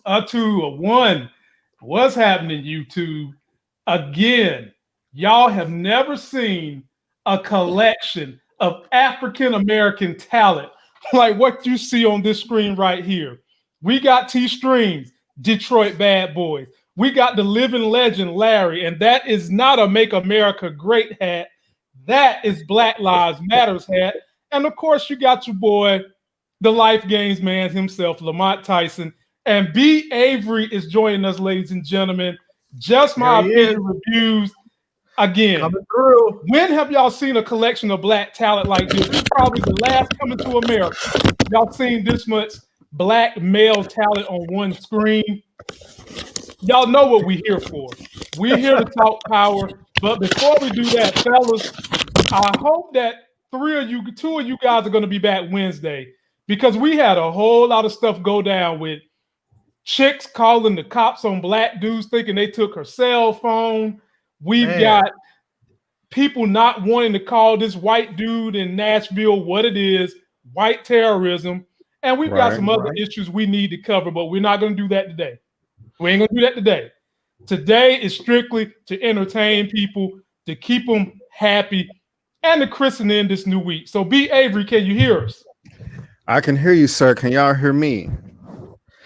A two, a one. What's happening, YouTube? Again, y'all have never seen a collection of African American talent like what you see on this screen right here. We got T Strings, Detroit Bad Boys. We got the living legend, Larry, and that is not a Make America Great hat. That is Black Lives Matters hat. And of course, you got your boy, the Life Games man himself, Lamont Tyson. And B. Avery is joining us, ladies and gentlemen. Just my opinion reviews. Again, coming through. When have y'all seen a collection of black talent like this? This is probably the last coming to America. Y'all seen this much black male talent on one screen. Y'all know what we're here for. We're here to talk power. But before we do that, fellas, I hope that two of you guys are going to be back Wednesday, because we had a whole lot of stuff go down with chicks calling the cops on black dudes thinking they took her cell phone. We've got people not wanting to call this white dude in Nashville what it is, white terrorism. And we've got some other issues we need to cover, but we're not going to do that today. We ain't going to do that today. Today is strictly to entertain people, to keep them happy, and to christen in this new week. So, B. Avery, can you hear us? I can hear you, sir. Can y'all hear me?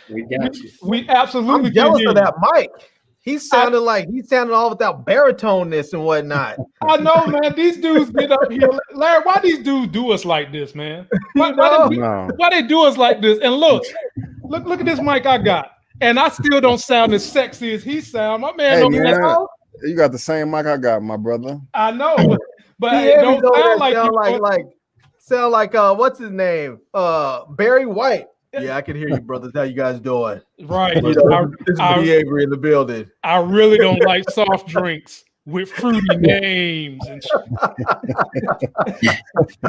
We got you. We absolutely I'm jealous can hear of that mic. He sounded all without baritoneness and whatnot. I know, man. These dudes get up here. Larry, why these dudes do us like this, man? Why they do us like this? And look at this mic I got. And I still don't sound as sexy as he sound. My man, hey, man, you got the same mic I got, my brother. I know, but it don't sound like what's his name? Barry White. Yeah, I can hear you, brothers. How you guys doing? Right. This is B. Avery in the building. I really don't like soft drinks with fruity names and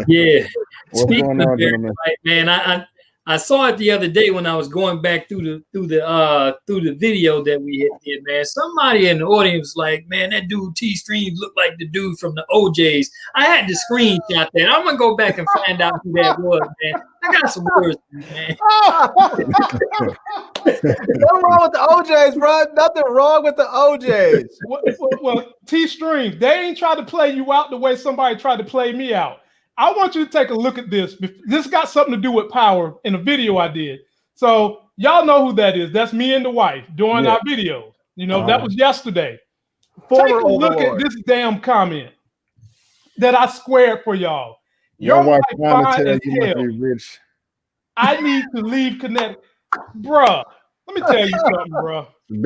yeah. What's going on, gentlemen? Man, I saw it the other day when I was going back through the video that we did, man. Somebody in the audience was like, man, that dude T Streams looked like the dude from the OJs. I had to screenshot that. I'm gonna go back and find out who that was, man. I got some words, man. What's wrong with the OJs, bro? Nothing wrong with the OJs. Well, T Streams, they ain't tried to play you out the way somebody tried to play me out. I want you to take a look at this. This got something to do with power in a video I did. So y'all know who that is. That's me and the wife doing our video. You know, that was yesterday. Take a look at this damn comment that I squared for y'all. Your wife fine as hell. Rich. I need to leave Connecticut. Bruh, let me tell you something, bruh. Let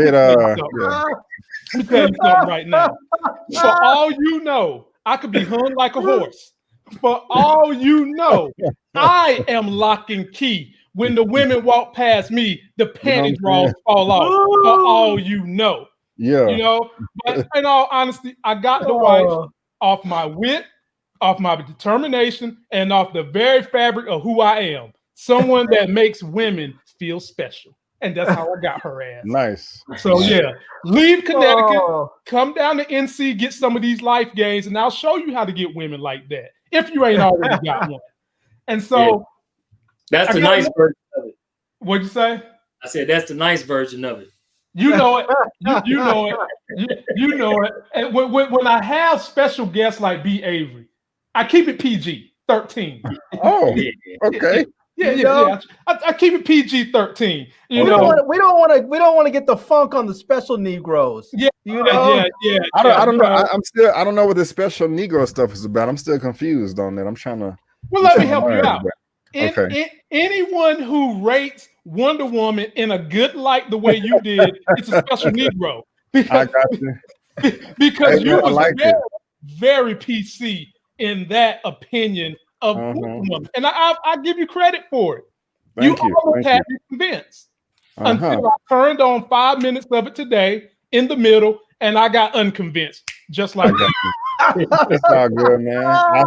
me tell you something right now. For all you know, I could be hung like a horse. For all you know, I am lock and key. When the women walk past me, the panty draws fall off. For all you know. Yeah. You know, but in all honesty, I got the wife off my wit, off my determination, and off the very fabric of who I am. Someone that makes women feel special. And that's how I got her ass. Nice. So yeah, leave Connecticut, come down to NC, get some of these life gains, and I'll show you how to get women like that if you ain't already got one. And so that's the nice version of it. What'd you say? I said that's the nice version of it. You know it. You know it. You know it. And when I have special guests like B. Avery, I keep it PG-13. Oh, okay. Yeah. I keep it PG-13. We don't want to get the funk on the special Negroes. Yeah, you know. Yeah. I don't know. I don't know what this special Negro stuff is about. I'm still confused on that. I'm trying to. Well, let me help you out. Anyone who rates Wonder Woman in a good light the way you did, it's a special Negro. I got you. Because you was very PC in that opinion of Wonder Woman. And I give you credit for it. You almost had me convinced until I turned on 5 minutes of it today in the middle, and I got unconvinced, just like that. It's all good, man. I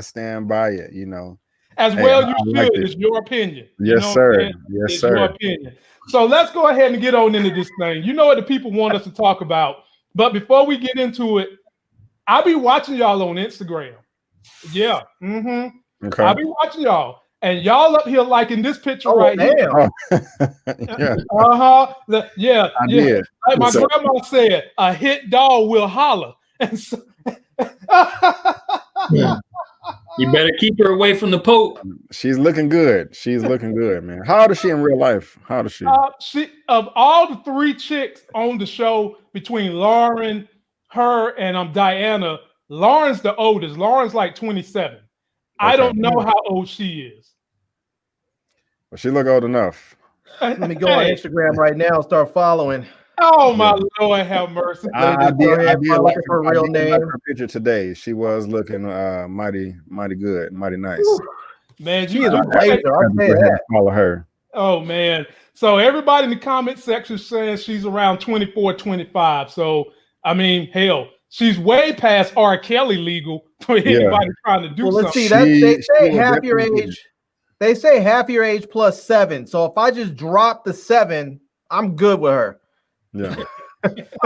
stand by it. You know. As well, you should. It's your opinion. Yes, sir. Yes, sir. Your opinion. So let's go ahead and get on into this thing. You know what the people want us to talk about. But before we get into it, I'll be watching y'all on Instagram. Yeah. Okay. I'll be watching y'all. And y'all up here like in this picture Oh, right here. damn. Yeah, Yeah. I did. Like my So- grandma said, a hit dog will holler. And so, You better keep her away from the Pope. She's looking good. She's looking good, man. How old is she in real life? How old is she? she of all the 3 chicks on the show between Lauren, her, and Diana, Lauren's the oldest. Lauren's like 27. I Okay. don't know how old she is. Well, she look old enough. Let me go on Hey. Instagram right now and start following. Oh my Lord, have mercy. I Go ahead, did follow like her real I did like name. her picture today. She was looking mighty good, mighty nice. Man, She is a razor. I'll tell you that. Follow her. Oh man. So everybody in the comment section says she's around 24, 25. So I mean, hell, she's way past R. Kelly legal for anybody trying to do Well, let's something. see. They say was half your definitely- age. They say half your age plus 7. So if I just drop the 7, I'm good with her. Yeah.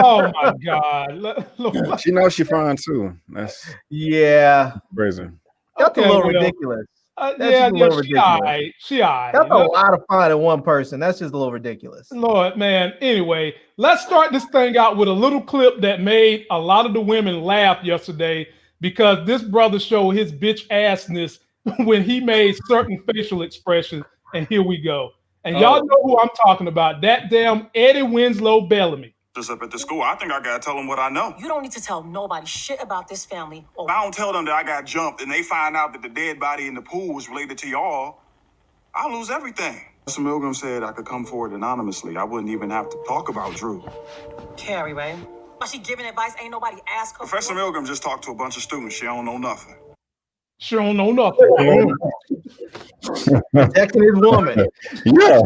Oh my God. Look. She knows she fine too. That's Yeah, crazy. that's Okay, a little well, ridiculous. That's yeah, just a little she ridiculous. all right. She all right. That's a lot of fun in one person. That's just a little ridiculous. Lord, man. Anyway, let's start this thing out with a little clip that made a lot of the women laugh yesterday because this brother showed his bitch assness when he made certain facial expressions. And here we go. And y'all know who I'm talking about. That damn Eddie Winslow Bellamy. Just up at the school, I think I gotta tell them what I know. You don't need to tell nobody shit about this family. If I don't tell them that I got jumped and they find out that the dead body in the pool was related to y'all, I'll lose everything. Mr. Milgram said I could come forward anonymously. I wouldn't even have to talk about Drew. Carrie, right? But she giving advice, ain't nobody asked her. Professor Milgram just talked to a bunch of students. She don't know nothing. She don't know nothing. Protecting his woman. Yeah.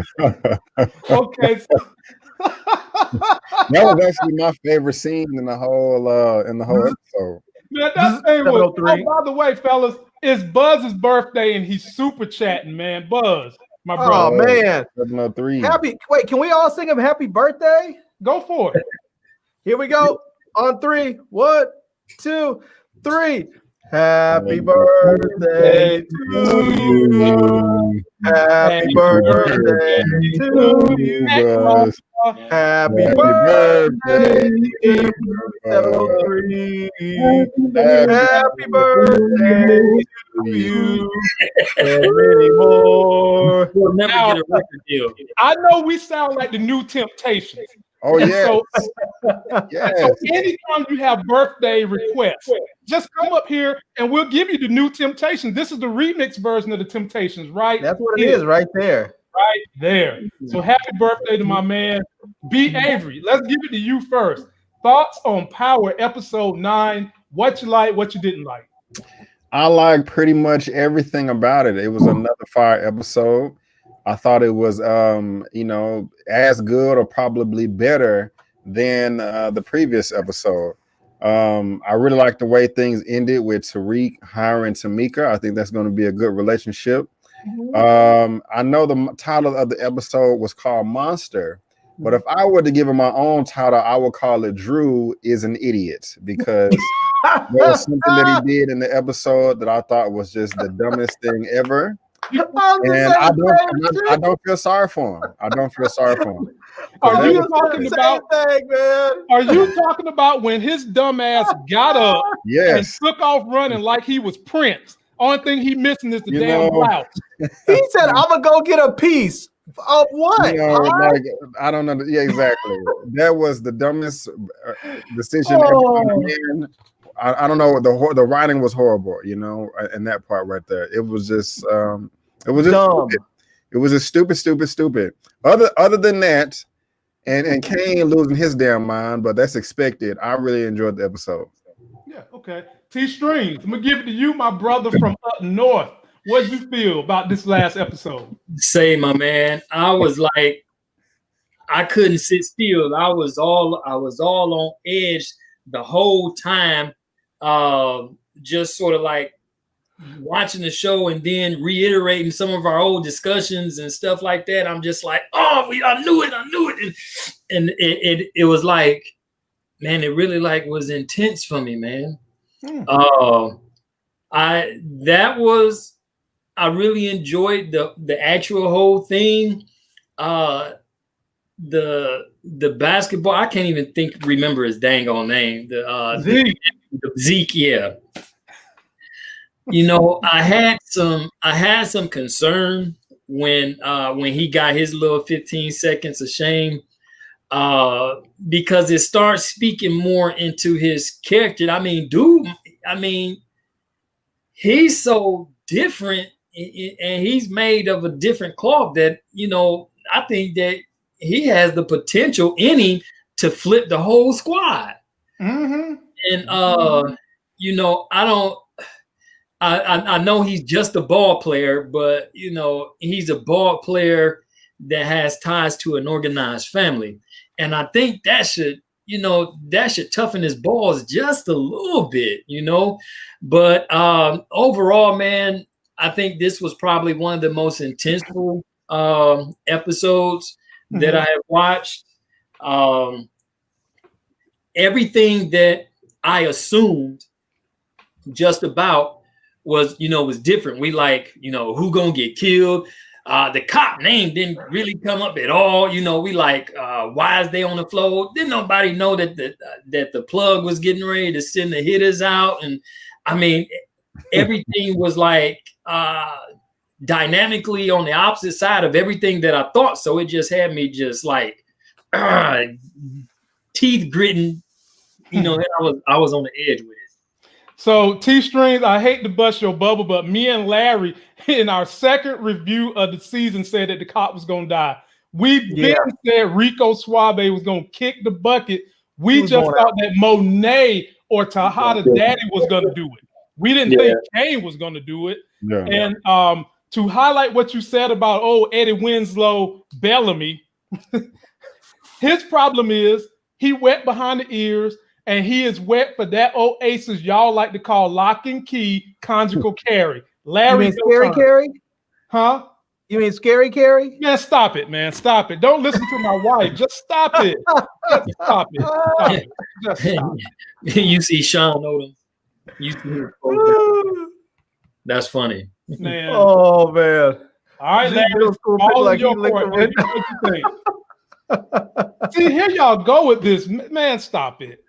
Okay. So, That was actually my favorite scene in the whole episode. man, that thing was. 703. Oh, by the way, fellas, it's Buzz's birthday and he's super chatting, man. Buzz, my Oh brother. man. 703. Wait, can we all sing him happy birthday? Go for it. Here we go. On 3. 1, 2, 3. Happy birthday to you. Happy birthday to you. Buzz. Happy birthday, dear 703. Happy birthday to you. And many more. We'll never Now- get a record deal. I know we sound like the new Temptations. Oh And yeah. So, Yes. so anytime you have birthday requests, just come up here and we'll give you the new Temptations. This is the remix version of the Temptations, right? That's what it is right there. Right there. So happy birthday to my man, B. Avery. Let's give it to you first. Thoughts on Power episode 9. What you like, what you didn't like. I like pretty much everything about it. It was another fire episode. I thought it was as good or probably better than the previous episode. I really like the way things ended with Tariq hiring Tamika. I think that's going to be a good relationship. I know the title of the episode was called Monster, but if I were to give it my own title, I would call it Drew is an Idiot, because there was something that he did in the episode that I thought was just the dumbest thing ever. And I don't feel sorry for him. I don't feel sorry for him. Are you talking about? man? Are you talking about when his dumb ass got up and Yes. took off running like he was Prince? Only thing he missing is the You damn know, blouse. He said, "I'm gonna go get a piece of what?" You know, like, I don't know. Yeah, exactly. That was the dumbest decision ever. Man, I don't know. The writing was horrible, and that part right there. It was just dumb. Stupid. It was just stupid. Other than that, and Kane losing his damn mind, but that's expected. I really enjoyed the episode. Yeah, okay. T-Strings, I'm gonna give it to you, my brother from up north. What did you feel about this last episode? Say, my man, I was like, I couldn't sit still. I was all on edge the whole time, just sort of like watching the show and then reiterating some of our old discussions and stuff like that. I'm just like, I knew it, and it was like, man, it really like was intense for me, man. That was I really enjoyed the actual whole thing. The basketball, I can't even remember his dang on name. Zeke. The Zeke, yeah. You know, I had some concern when he got his little 15 seconds of shame, because it starts speaking more into his character. I mean, dude, he's so different, and he's made of a different cloth that, you know, I think that he has the potential in him to flip the whole squad. Mm-hmm. And you know, I know he's just a ball player, but you know, he's a ball player that has ties to an organized family. And I think that should toughen his balls just a little bit, you know. But overall, man, I think this was probably one of the most intenseful episodes that I have watched. Everything that I assumed just about was different. We like, who gonna get killed? The cop name didn't really come up at all. You know, we like, why is they on the floor? Didn't nobody know that the plug was getting ready to send the hitters out? And I mean, everything was like dynamically on the opposite side of everything that I thought. So it just had me just like teeth gritting. You know, and I was on the edge with it. So T-Strings, I hate to bust your bubble, but me and Larry in our second review of the season said that the cop was going to die. We then said Rico Suave was going to kick the bucket. We just thought that Monet or Tejada Daddy was going to do it. We didn't think Kane was going to do it. Yeah. And to highlight what you said about Eddie Winslow Bellamy, his problem is he wet behind the ears. And he is wet for that old aces y'all like to call lock and key conjugal Carrie. Larry, you mean Scary Carrie? Huh? You mean Scary Carrie? Man, stop it, man. Stop it. Don't listen to my wife. Just stop it. Just stop it. Stop it. Just stop it. You see Sean Odom. You see him. That's funny. Man. Oh, man. All right, Larry. All in your court. What you think? See, here y'all go with this. Man, stop it.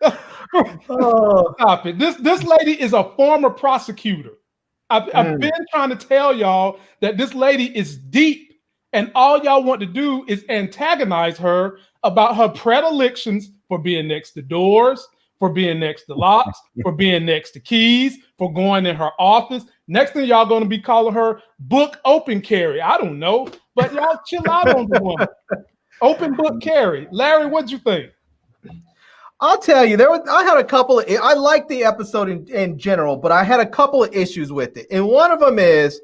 Stop it. This lady is a former prosecutor. I've been trying to tell y'all that this lady is deep, and all y'all want to do is antagonize her about her predilections for being next to doors, for being next to locks, for being next to keys, for going in her office. Next thing y'all going to be calling her book open Carrie. I don't know, but y'all chill out on the woman. Open book Carrie. Larry, what'd you think? I'll tell you, I had a couple of, I liked the episode in general, but I had a couple of issues with it. And one of them is,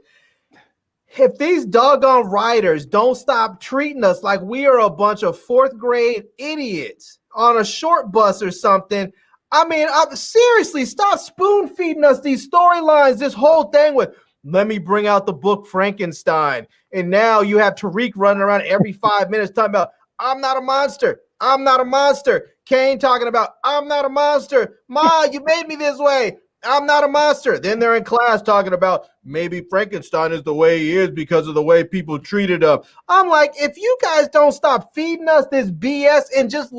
if these doggone writers don't stop treating us like we are a bunch of fourth grade idiots on a short bus or something, I mean, seriously, stop spoon feeding us these storylines, this whole thing with, let me bring out the book Frankenstein. And now you have Tariq running around every 5 minutes talking about, I'm not a monster. I'm not a monster. Kane talking about, I'm not a monster. Ma, you made me this way. I'm not a monster. Then they're in class talking about maybe Frankenstein is the way he is because of the way people treated him. I'm like, if you guys don't stop feeding us this BS and just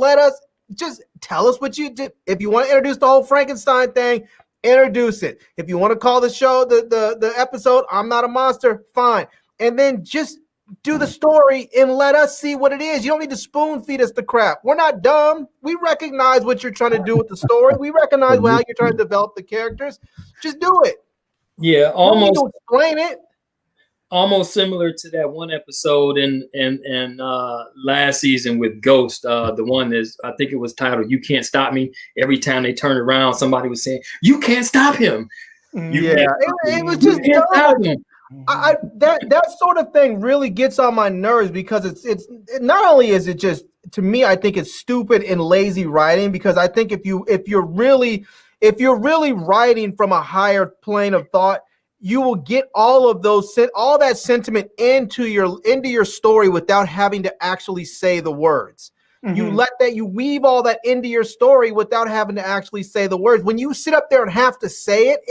tell us what you did. If you want to introduce the whole Frankenstein thing, introduce it. If you want to call the show, the episode, I'm not a monster, fine. And then just do the story and let us see what it is. You don't need to spoon feed us the crap. We're not dumb. We recognize what you're trying to do with the story. We recognize how you're trying to develop the characters. Just do it. Yeah, almost to explain it. Almost similar to that one episode in last season with Ghost. The one is, I think it was titled "You Can't Stop Me." Every time they turned around, somebody was saying, "You can't stop him." It was just dumb. That sort of thing really gets on my nerves because it's not only is it just, to me, I think it's stupid and lazy writing, because I think if you're really writing from a higher plane of thought, you will get all that sentiment into your story without having to actually say the words. You weave all that into your story without having to actually say the words. When you sit up there and have to say it,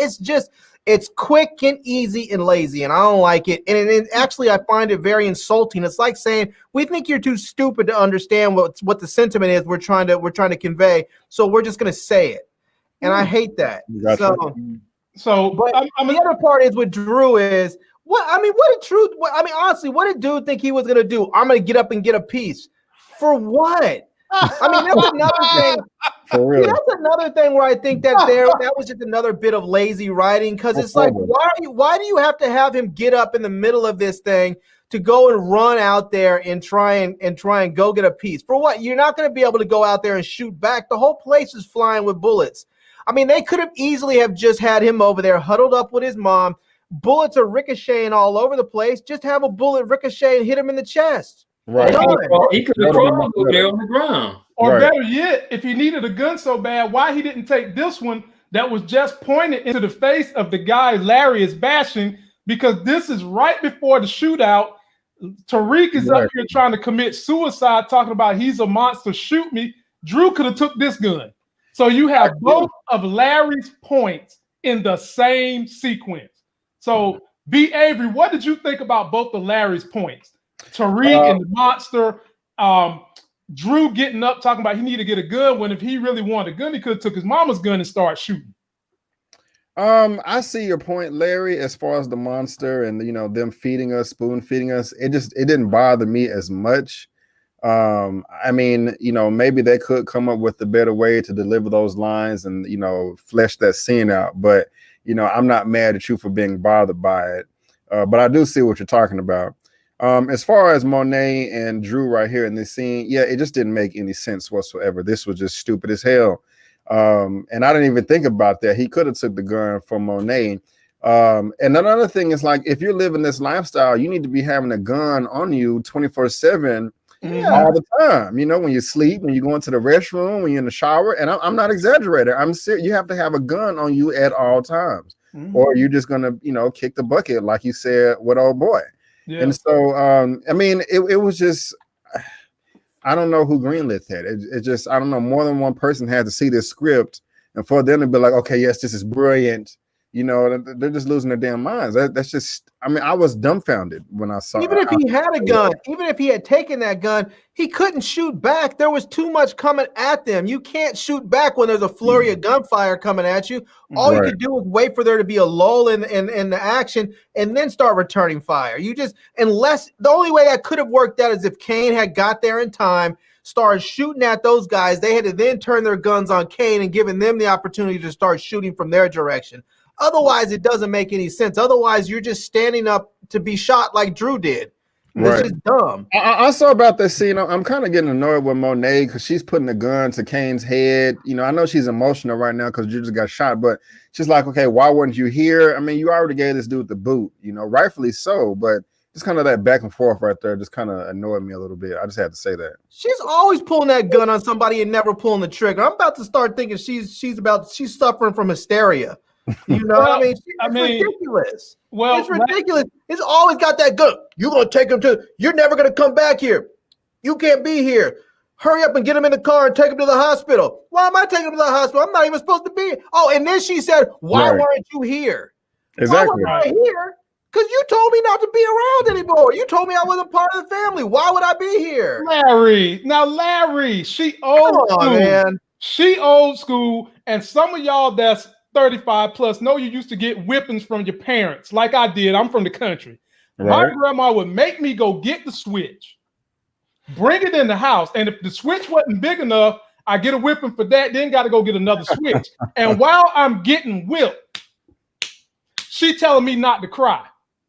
it's quick and easy and lazy, and I don't like it. And actually, I find it very insulting. It's like saying, we think you're too stupid to understand what the sentiment is we're trying to convey, so we're just going to say it. And I hate that. Gotcha. But the other part is with Drew is, honestly, what did Dude think he was going to do? I'm going to get up and get a piece. For what? I mean, that's another thing. For real. That's another thing where I think that was just another bit of lazy writing, because it's like, why do you have to have him get up in the middle of this thing to go and run out there and try and go get a piece? For what? You're not going to be able to go out there and shoot back. The whole place is flying with bullets. I mean, they could have easily have just had him over there huddled up with his mom. Bullets are ricocheting all over the place. Just have a bullet ricochet and hit him in the chest. Right. He could have crawled over there on the ground. Or better yet, if he needed a gun so bad, why he didn't take this one that was just pointed into the face of the guy Larry is bashing? Because this is right before the shootout. Tariq is up here trying to commit suicide, talking about he's a monster, shoot me. Drew could have took this gun. So you have both of Larry's points in the same sequence. So, B. Avery, what did you think about both of Larry's points? Tariq and the monster, Drew getting up talking about he needed to get a gun, when if he really wanted a gun, he could have took his mama's gun and started shooting. I see your point, Larry, as far as the monster and them feeding us, spoon feeding us. It didn't bother me as much. I mean, maybe they could come up with a better way to deliver those lines and flesh that scene out. But I'm not mad at you for being bothered by it. But I do see what you're talking about. As far as Monet and Drew right here in this scene, yeah, it just didn't make any sense whatsoever. This was just stupid as hell. And I didn't even think about that. He could have took the gun from Monet. And another thing is, like, if you're living this lifestyle, you need to be having a gun on you 24/7 all the time. When you sleep, when you go into the restroom, when you're in the shower. And I'm not exaggerating. I'm serious. You have to have a gun on you at all times, or you're just gonna, kick the bucket, like you said with old boy. Yeah. And so, I mean, it was just, I don't know who greenlit that. It just, I don't know, more than one person had to see this script and for them to be like, okay, yes, this is brilliant. They're just losing their damn minds. That's just, I mean, I was dumbfounded when I saw it. Even if he had a gun, even if he had taken that gun, he couldn't shoot back. There was too much coming at them. You can't shoot back when there's a flurry of gunfire coming at you. All you could do is wait for there to be a lull in the action and then start returning fire. The only way that could have worked out is if Kane had got there in time, started shooting at those guys. They had to then turn their guns on Kane and giving them the opportunity to start shooting from their direction. Otherwise, it doesn't make any sense. Otherwise, you're just standing up to be shot like Drew did. It's just dumb. I saw about this scene. I'm kind of getting annoyed with Monet because she's putting a gun to Kane's head. I know she's emotional right now because Drew just got shot, but she's like, okay, why weren't you here? I mean, you already gave this dude the boot, rightfully so, but just kind of that back and forth right there just kind of annoyed me a little bit. I just had to say that. She's always pulling that gun on somebody and never pulling the trigger. I'm about to start thinking she's suffering from hysteria. It's ridiculous. Well, it's ridiculous. It's always got that gun. You're gonna take him you're never gonna come back here. You can't be here. Hurry up and get him in the car and take him to the hospital. Why am I taking him to the hospital? I'm not even supposed to be here. Oh, and then she said, why weren't you here? Exactly. Why wasn't I here? Because you told me not to be around anymore. You told me I wasn't part of the family. Why would I be here? Larry, she old school. Man. She old school, and some of y'all that's 35 plus know you used to get whippings from your parents, like I did. I'm from the country. Right. My grandma would make me go get the switch, bring it in the house, and if the switch wasn't big enough, I get a whipping for that, then got to go get another switch. And while I'm getting whipped, she telling me not to cry.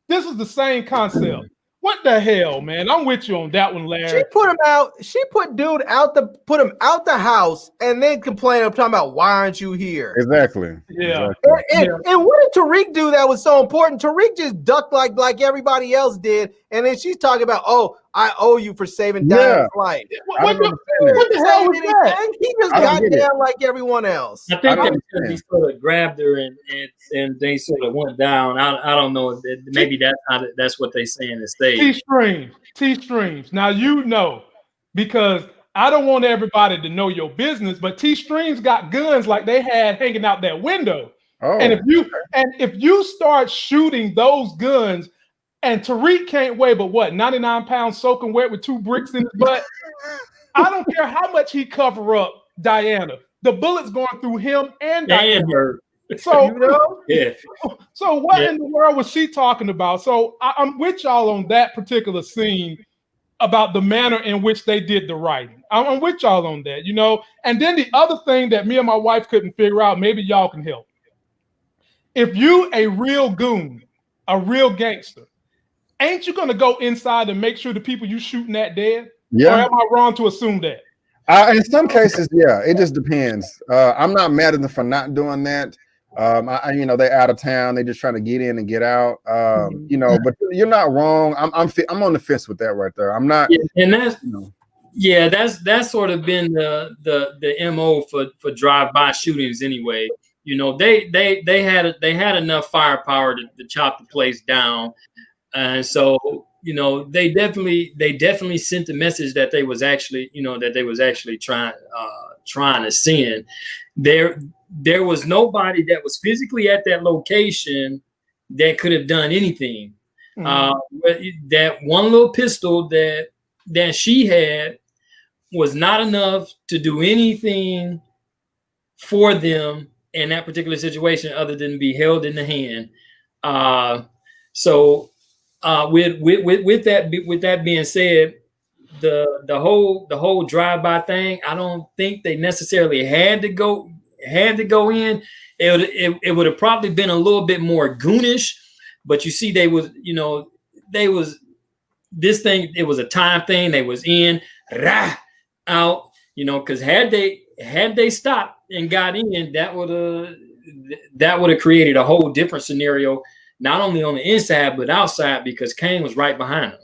This is the same concept. What the hell, man? I'm with you on that one, Larry. She put him out. She put him out the house, and then complained. I'm talking about why aren't you here? Exactly. Yeah. And what did Tariq do that was so important? Tariq just ducked like everybody else did, and then she's talking about, oh, I owe you for saving Diana's life. What the hell was that? He just got down like everyone else. I think that because he sort of grabbed her and they sort of went down. I don't know. Maybe that's what they say in the stage. T-streams. Now because I don't want everybody to know your business, but T Streams got guns like they had hanging out that window. Oh, and if you start shooting those guns, and Tariq can't weigh but what 99 pounds soaking wet with 2 bricks in his butt. I don't care how much he cover up Diana. The bullet's going through him and Diana. her. So Yeah. So what in the world was she talking about? So I'm with y'all on that particular scene about the manner in which they did the writing. I'm with y'all on that, you know. And then the other thing that me and my wife couldn't figure out, maybe y'all can help. If you a real goon, a real gangster, ain't you gonna go inside and make sure the people you shooting at dead? Yeah. Or am I wrong to assume that? In some cases, yeah, it just depends. I'm not mad at them for not doing that. You know, they're out of town. They're just trying to get in and get out. You know, but you're not wrong. I'm on the fence with that right there. I'm not. Yeah, and that's you know. that's sort of been the MO for drive-by shootings anyway. You know, they had enough firepower to chop the place down, and so you know they definitely sent the message that they was actually trying to send. There was nobody that was physically at that location that could have done anything. That one little pistol that she had was not enough to do anything for them in that particular situation other than be held in the hand. So with that being said, the whole drive-by thing, I don't think they necessarily had to go in. It would have probably been a little bit more goonish, but you see, it was a time thing. They was in, out, you know, because had they stopped and got in, that would have created a whole different scenario, not only on the inside but outside, because Kane was right behind them.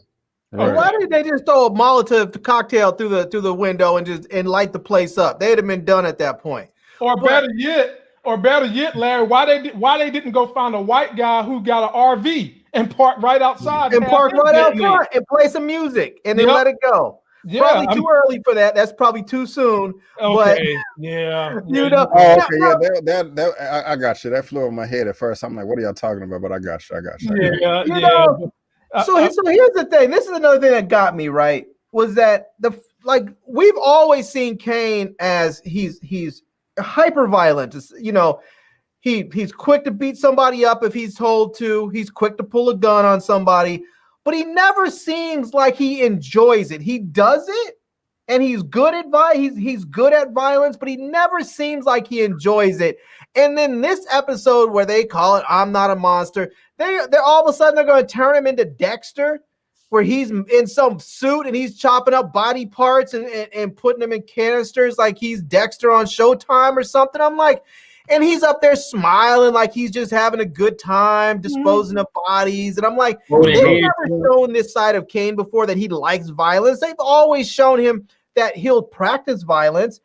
Right. Why did they just throw a Molotov cocktail through the window and light the place up? They'd have been done at that point. Or better yet, Larry, why they didn't go find a white guy who got an RV and park right outside and park right out front and play some music and then let it go. Yeah, probably too early for that. That's probably too soon. Okay. But, yeah. You know. Oh, okay. That I got you. That flew over my head at first. I'm like, what are y'all talking about? But I got you. Yeah. You know, so here's the thing. This is another thing that got me right, was that we've always seen Kane as he's hyper violent. You know, he's quick to beat somebody up if he's told to. He's quick to pull a gun on somebody, but he never seems like he enjoys it. He does it, and he's good at he's good at violence, but he never seems like he enjoys it. And then this episode where they call it "I'm Not a Monster," they're all of a sudden they're going to turn him into Dexter, where he's in some suit and he's chopping up body parts and putting them in canisters like he's Dexter on Showtime or something. I'm like, and he's up there smiling like he's just having a good time disposing of bodies. And I'm like, they've never shown this side of Kane before, that he likes violence. They've always shown him that he'll practice violence,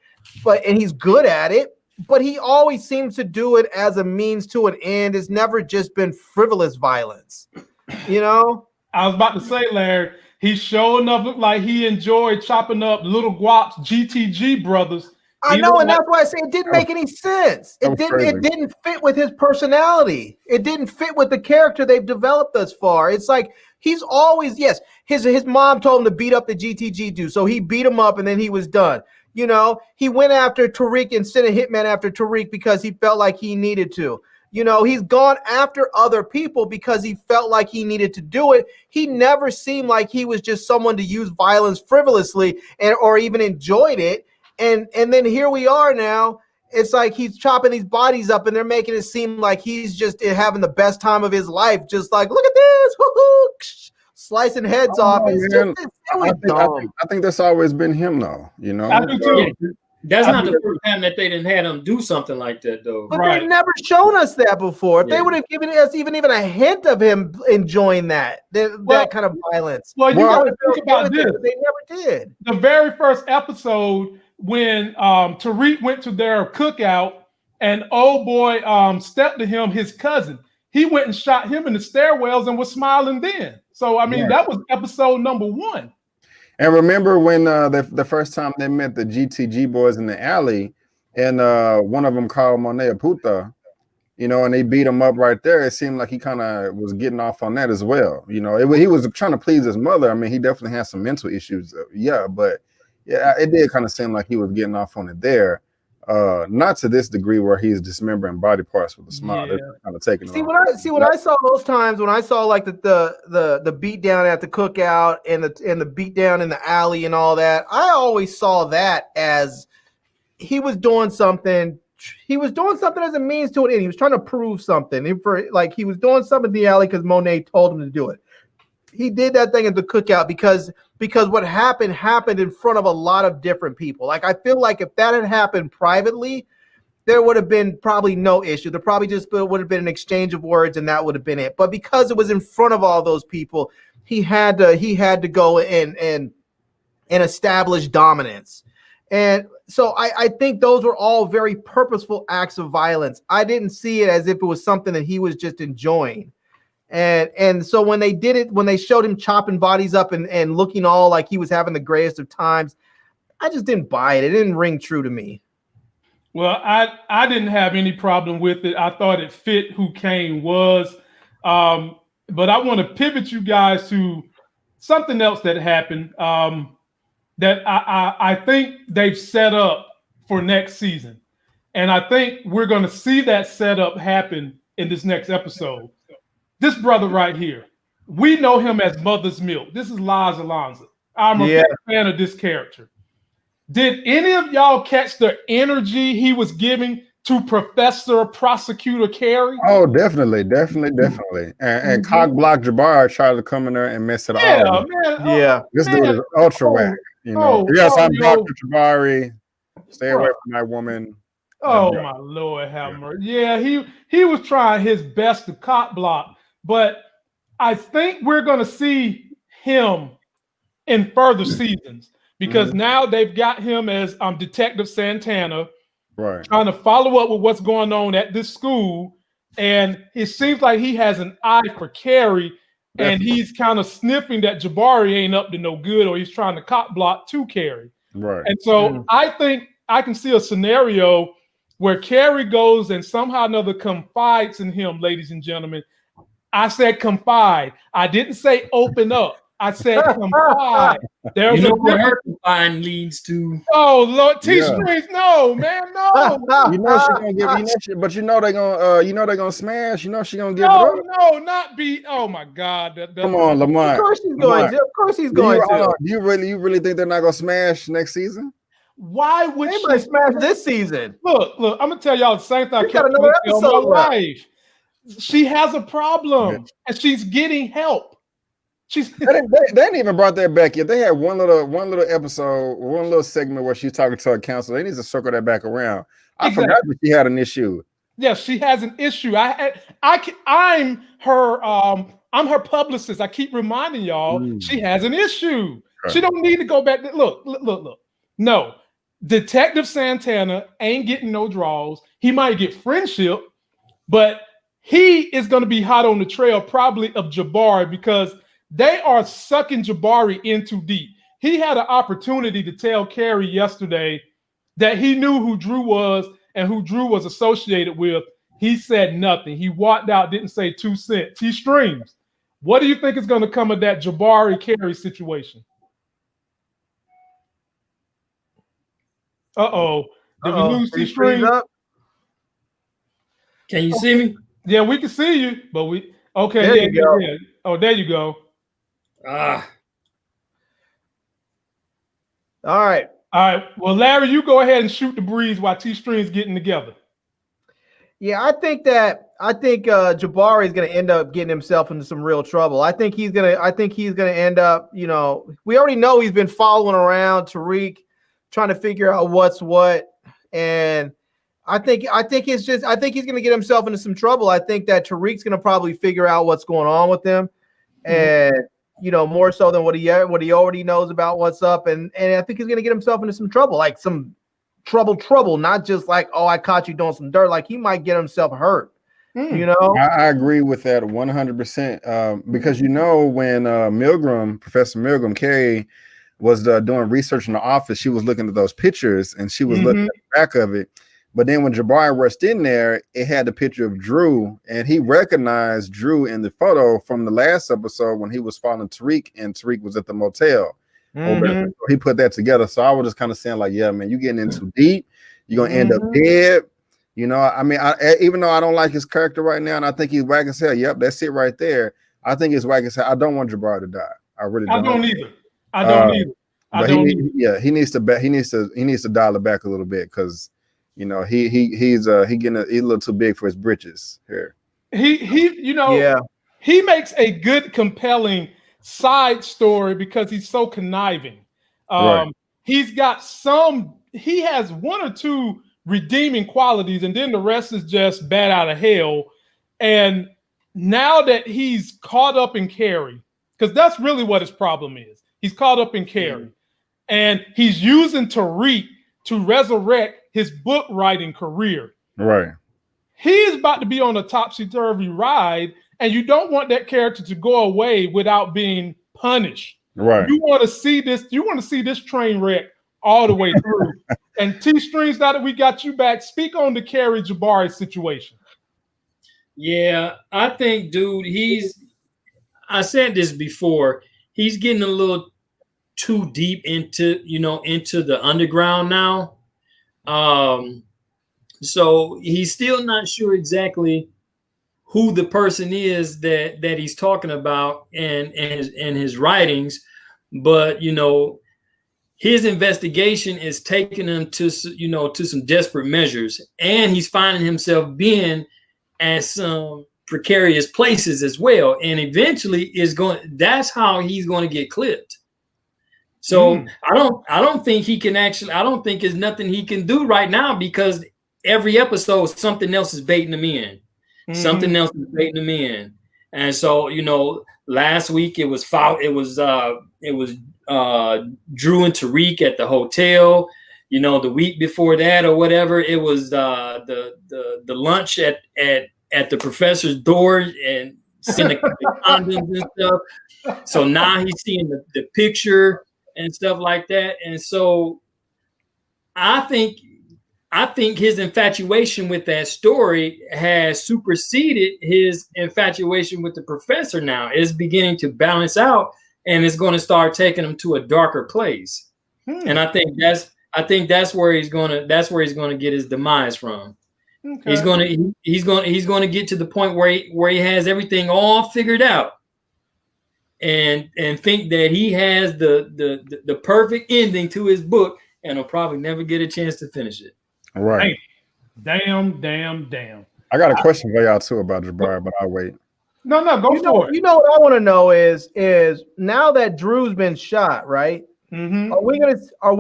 and he's good at it. But he always seems to do it as a means to an end. It's never just been frivolous violence, you know? I was about to say, Larry, he sure enough looked like he enjoyed chopping up Little Guap's GTG brothers. I know, and that's why I say it didn't make any sense. It didn't fit with his personality. It didn't fit with the character they've developed thus far. It's like he's always, his mom told him to beat up the GTG dude, so he beat him up and then he was done. You know, he went after Tariq and sent a hitman after Tariq because he felt like he needed to. You know, he's gone after other people because he felt like he needed to do it. He never seemed like he was just someone to use violence frivolously or even enjoyed it. And then here we are now. It's like he's chopping these bodies up and they're making it seem like he's just having the best time of his life. Just like, look at this, woo-hoo, slicing heads off. I think that's always been him, though. You know, I do too. That's not the first time that they didn't have him do something like that, though. But they've never shown us that before. If they would have given us even a hint of him enjoying that kind of violence. Well, you got to think about this. They never did. The very first episode, when Tariq went to their cookout and old boy stepped to him, his cousin, he went and shot him in the stairwells and was smiling then. So, I mean, that was episode number 1. And remember when the first time they met the GTG boys in the alley, and one of them called Monet a puta, you know, and they beat him up right there. It seemed like he kind of was getting off on that as well. You know, he was trying to please his mother. I mean, he definitely has some mental issues. Yeah, but yeah, it did kind of seem like he was getting off on it there. Not to this degree where he's dismembering body parts with a smile. Yeah. They're kind of taking it. When I saw those times when I saw like the beat down at the cookout and the beat down in the alley and all that, I always saw that as he was doing something. He was doing something as a means to an end. He was trying to prove something. He was doing something in the alley because Monet told him to do it. He did that thing at the cookout because what happened in front of a lot of different people. Like, I feel like if that had happened privately, there would have been probably no issue. There probably just would have been an exchange of words, and that would have been it. But because it was in front of all those people, he had to go and establish dominance. And so I think those were all very purposeful acts of violence. I didn't see it as if it was something that he was just enjoying. And so when they did it, when they showed him chopping bodies up and looking all like he was having the greatest of times, I just didn't buy it. It didn't ring true to me. Well, I didn't have any problem with it. I thought it fit who Kane was. But I want to pivot you guys to something else that happened that I think they've set up for next season. And I think we're going to see that setup happen in this next episode. This brother right here, we know him as Mother's Milk. This is LaZlonza. I'm a big fan of this character. Did any of y'all catch the energy he was giving to Prosecutor Carrie? Oh, definitely. And cock block Jabari tried to come in there and mess it all. Man, this dude is ultra whack. You know. I'm Dr. Jabari. Stay away from that woman. Oh my Lord, have mercy. Yeah, he was trying his best to cock block, but I think we're gonna see him in further seasons. Because now they've got him as Detective Santana, right, trying to follow up with what's going on at this school. And it seems like he has an eye for Carrie, and he's kind of sniffing that Jabari ain't up to no good, or he's trying to cop block to Carrie. Right. And so I think I can see a scenario where Carrie goes and somehow or another confides in him, ladies and gentlemen. I said confide. I didn't say open up. I said confide. There's where her confide leads to. Oh Lord, T-Streets, no, man, no. You know she gonna give, but you know they gonna smash. You know she gonna give it up. No, not be. Oh my God! Come on, Lamont. Of course he's going to. Of course he's going to. Do you really think they're not gonna smash next season? Why would they might smash this season? Look, I'm gonna tell y'all the same thing I kept telling my wife. She has a problem, and she's getting help. They didn't even brought that back yet. They had one little episode, one little segment where she's talking to her counselor. They need to circle that back around. I forgot that she had an issue. Yes, she has an issue. I'm her publicist. I keep reminding y'all she has an issue. Right. She don't need to go back. Look. No, Detective Santana ain't getting no draws. He might get friendship, but he is going to be hot on the trail probably of Jabari because they are sucking Jabari in too deep. He had an opportunity to tell Carrie yesterday that he knew who Drew was and who Drew was associated with. He said nothing. He walked out, didn't say 2 cents. He streams. What do you think is going to come of that Jabari-Carrie situation? Uh-oh. Did we lose T-Stream? Can you see me? Yeah, we can see you, but okay. There you go. Yeah. Oh, there you go. All right. Well, Larry, you go ahead and shoot the breeze while T-Stream's getting together. Yeah, I think Jabari is going to end up getting himself into some real trouble. I think he's going to end up, we already know he's been following around Tariq, trying to figure out what's what. And I think he's going to get himself into some trouble. I think that Tariq's going to probably figure out what's going on with him. And more so than what he already knows about what's up, and I think he's gonna get himself into some trouble, like some trouble, not just like, oh, I caught you doing some dirt. Like he might get himself hurt. I agree with that 100%. Because when Milgram, Professor Milgram, Carrie was doing research in the office. She was looking at those pictures and she was looking at the back of it. But then when Jabari rushed in there, it had the picture of Drew, and he recognized Drew in the photo from the last episode when he was following Tariq, and Tariq was at the motel. So he put that together. So I was just kind of saying, like, yeah, man, you getting in too deep. You're gonna end up dead. You know, I mean, even though I don't like his character right now, and I think he's whack as hell. Yep, that's it right there. I think it's whack as hell. I don't want Jabari to die. I really don't. I don't either. Yeah, he needs to dial it back a little bit because, you know, he's getting a little too big for his britches here. He makes a good, compelling side story because he's so conniving. Right. He has one or two redeeming qualities, and then the rest is just bad out of hell. And now that he's caught up in Carrie, because that's really what his problem is. He's caught up in Carrie, and he's using Tariq to resurrect his book writing career. Right. He's about to be on a topsy-turvy ride, and you don't want that character to go away without being punished. Right. You want to see this train wreck all the way through. And T-Strings, now that we got you back, speak on the Carrie Jabari situation. Yeah, I think, dude, I said this before, he's getting a little too deep into the underground now. So he's still not sure exactly who the person is that he's talking about and his writings, but his investigation is taking him to some desperate measures, and he's finding himself being at some precarious places as well, and eventually that's how he's going to get clipped. So I don't think there's nothing he can do right now, because every episode something else is baiting him in. Something else is baiting him in. And so, last week it was Drew and Tariq at the hotel. The week before that or whatever, it was the lunch at the professor's door and seeing the condoms and stuff. So now he's seeing the picture and stuff like that. And so I think his infatuation with that story has superseded his infatuation with the professor. Now it's beginning to balance out, and it's going to start taking him to a darker place. And I think that's where he's going to get his demise from. Okay. He's going to get to the point where he has everything all figured out, and think that he has the perfect ending to his book, and he'll probably never get a chance to finish it. Right. Damn. I got a question for y'all too about Jabari, but I'll wait. No, go for it. You know what I want to know is now that Drew's been shot, right? Are we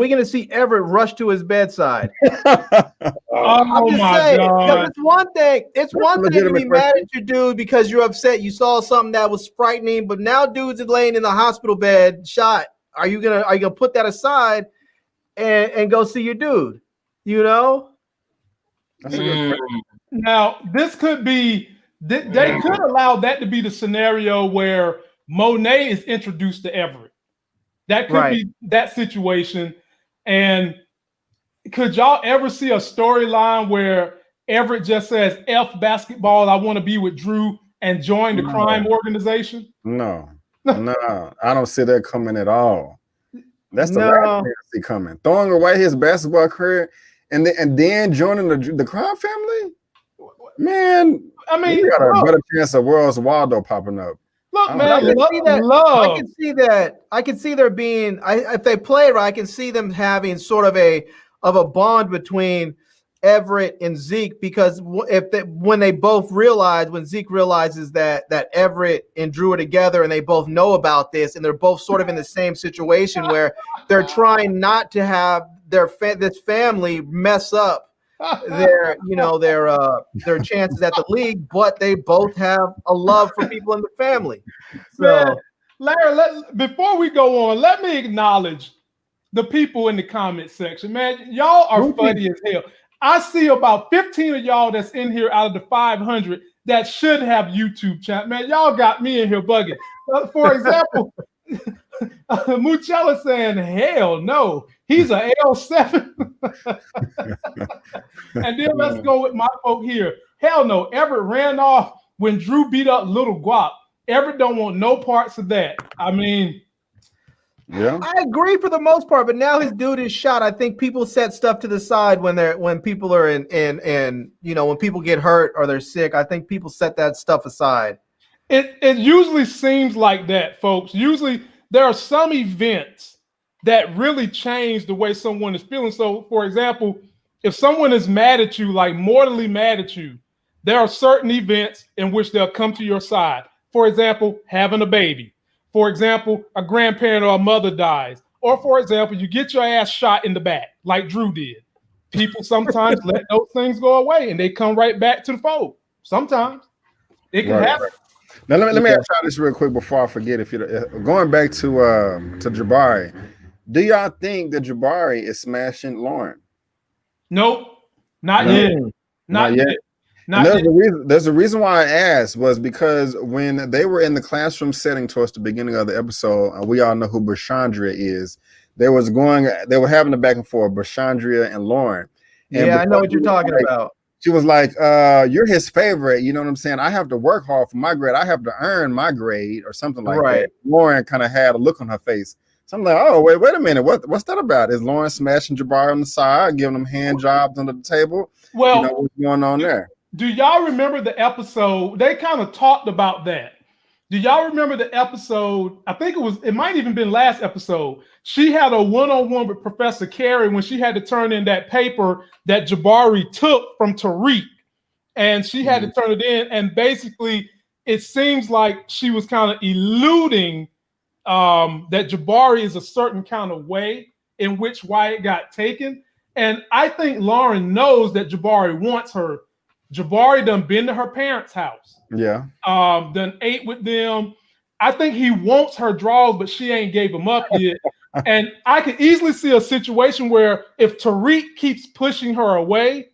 gonna see Everett rush to his bedside? Oh my God! It's one thing to be mad at your dude because you're upset. You saw something that was frightening, but now dude's laying in the hospital bed shot. Are you gonna put that aside and go see your dude? That's a good question. Now this could be. They could allow that to be the scenario where Monet is introduced to Everett. That could be that situation. And could y'all ever see a storyline where Everett just says, F basketball, I want to be with Drew, and join the crime organization? No, I don't see that coming at all. That's the last thing I see coming. Throwing away his basketball career and then joining the crime family? Man, I mean, you got a better chance of World's Waldo popping up. Look, man, I can see there being. If they play it right, I can see them having sort of a bond between Everett and Zeke, because when Zeke realizes that Everett and Drew are together and they both know about this and they're both sort of in the same situation where they're trying not to have this family mess up their chances at the league, but they both have a love for people in the family. So, man, Larry, before we go on, let me acknowledge the people in the comment section. Man, y'all are funny as hell. I see about 15 of y'all that's in here out of the 500 that should have YouTube channel. Man, y'all got me in here bugging. For example, Muchella saying, hell no, he's a L7. And then let's go with my folk here. Hell no, Everett ran off when Drew beat up Little Guap. Everett don't want no parts of that. I mean, yeah, I agree for the most part, but now his dude is shot. I think people set stuff to the side when people are in when people get hurt or they're sick. I think people set that stuff aside. It usually seems like that, folks. Usually there are some events that really change the way someone is feeling. So, for example, if someone is mad at you, like mortally mad at you, there are certain events in which they'll come to your side. For example, having a baby. For example, a grandparent or a mother dies. Or, for example, you get your ass shot in the back like Drew did. People sometimes let those things go away and they come right back to the fold. Sometimes it can happen. Now let me ask y'all this real quick before I forget. If you're going back to Jabari, do y'all think that Jabari is smashing Lauren? Nope, not yet. Not yet. There's a reason why I asked was because when they were in the classroom setting towards the beginning of the episode, we all know who Brashandria is. They were having a back and forth, Brashandria and Lauren. And I know what you're talking about. She was like, you're his favorite. You know what I'm saying? I have to work hard for my grade. I have to earn my grade or something like that. Lauren kind of had a look on her face. So I'm like, oh, wait a minute. What's that about? Is Lauren smashing Jabari on the side, giving him hand jobs under the table? Well, what's going on there? Do y'all remember the episode? They kind of talked about that. Do y'all remember the episode? I think it might even been last episode. She had a one-on-one with Professor Carrie when she had to turn in that paper that Jabari took from Tariq. And she had to turn it in. And basically, it seems like she was kind of eluding that Jabari is a certain kind of way in which why it got taken. And I think Lauren knows that Jabari wants her. Jabari done been to her parents' house. Yeah. Done ate with them. I think he wants her draws, but she ain't gave him up yet. And I could easily see a situation where if Tariq keeps pushing her away,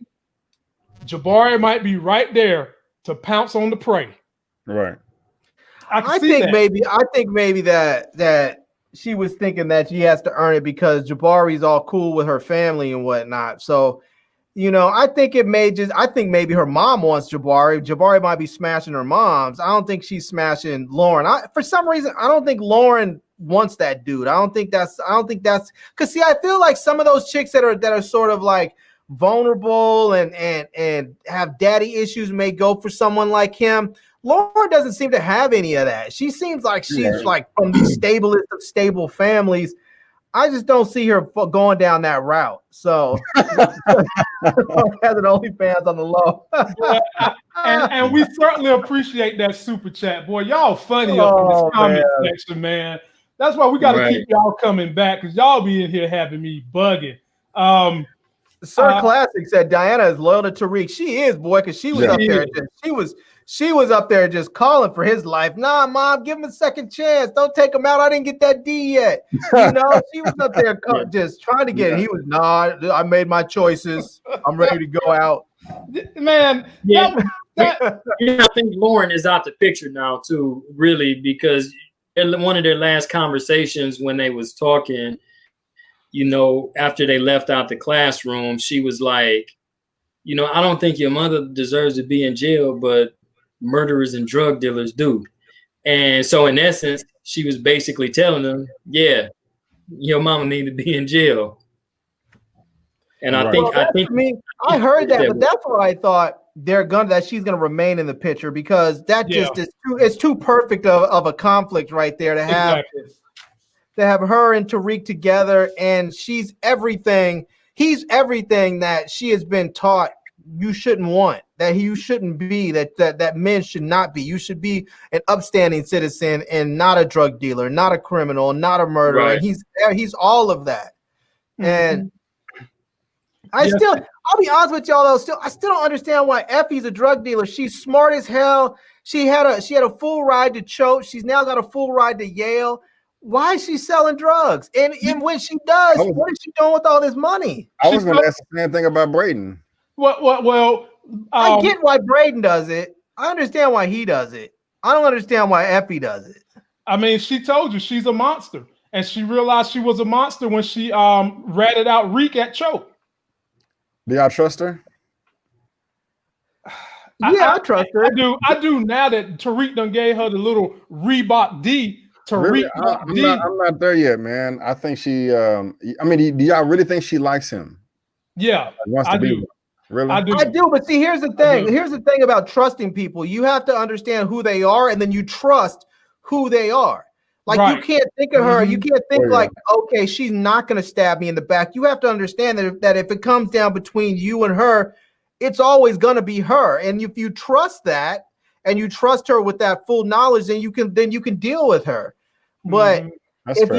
Jabari might be right there to pounce on the prey. Right. I think maybe that she was thinking that she has to earn it because Jabari's all cool with her family and whatnot. So, I think maybe her mom wants Jabari. Jabari might be smashing her mom's. I don't think she's smashing Lauren. For some reason, I don't think Lauren wants that dude. I don't think that's because see, I feel like some of those chicks that are sort of like vulnerable and have daddy issues may go for someone like him. Lauren doesn't seem to have any of that. She seems like she's like from the stablest of stable families. I just don't see her going down that route. So, has an OnlyFans on the low. and we certainly appreciate that super chat, boy. Y'all funny up in this comment section, man. That's why we got to keep y'all coming back because y'all be in here having me bugging. Sir Classic said Diana is loyal to Tariq. She is, boy, because she was up there. She was up there just calling for his life. Nah, Mom, give him a second chance. Don't take him out. I didn't get that D yet. She was up there just trying to get it. He was, I made my choices. I'm ready to go out. Man, I think Lauren is out the picture now, too, really, because in one of their last conversations when they was talking, after they left out the classroom, she was like, I don't think your mother deserves to be in jail, but murderers and drug dealers do. And so in essence, she was basically telling them, yeah, your mama need to be in jail. And I think I heard that, but that's why I thought that she's gonna remain in the picture because that just is too perfect of a conflict right there to have her and Tariq together, and she's everything. He's everything that she has been taught you shouldn't want, that you shouldn't be, that men should not be. You should be an upstanding citizen and not a drug dealer, not a criminal, not a murderer. Right. And he's all of that. Mm-hmm. And I'll be honest with y'all though, I still don't understand why Effie's a drug dealer. She's smart as hell. She had a full ride to Choate. She's now got a full ride to Yale. Why is she selling drugs? And when she does, what is she doing with all this money? I was going to ask the same thing about Braden. Well, I get why Braden does it. I understand why he does it. I don't understand why Effie does it. I mean, she told you she's a monster, and she realized she was a monster when she ratted out Reek at Choke. Do y'all trust her? Yeah, I trust her. I do now that Tariq done gave her the little Reebok D. Really? Tariq D. I'm not there yet, man. I think she. I mean, do y'all really think she likes him? Yeah, Wants to be with him? Really? I do. I do, but see, here's the thing. Here's the thing about trusting people. You have to understand who they are, and then you trust who they are. Like you can't think of her. You can't think like, okay, she's not going to stab me in the back. You have to understand that if it comes down between you and her, it's always going to be her. And if you trust that, and you trust her with that full knowledge, then you can deal with her. But if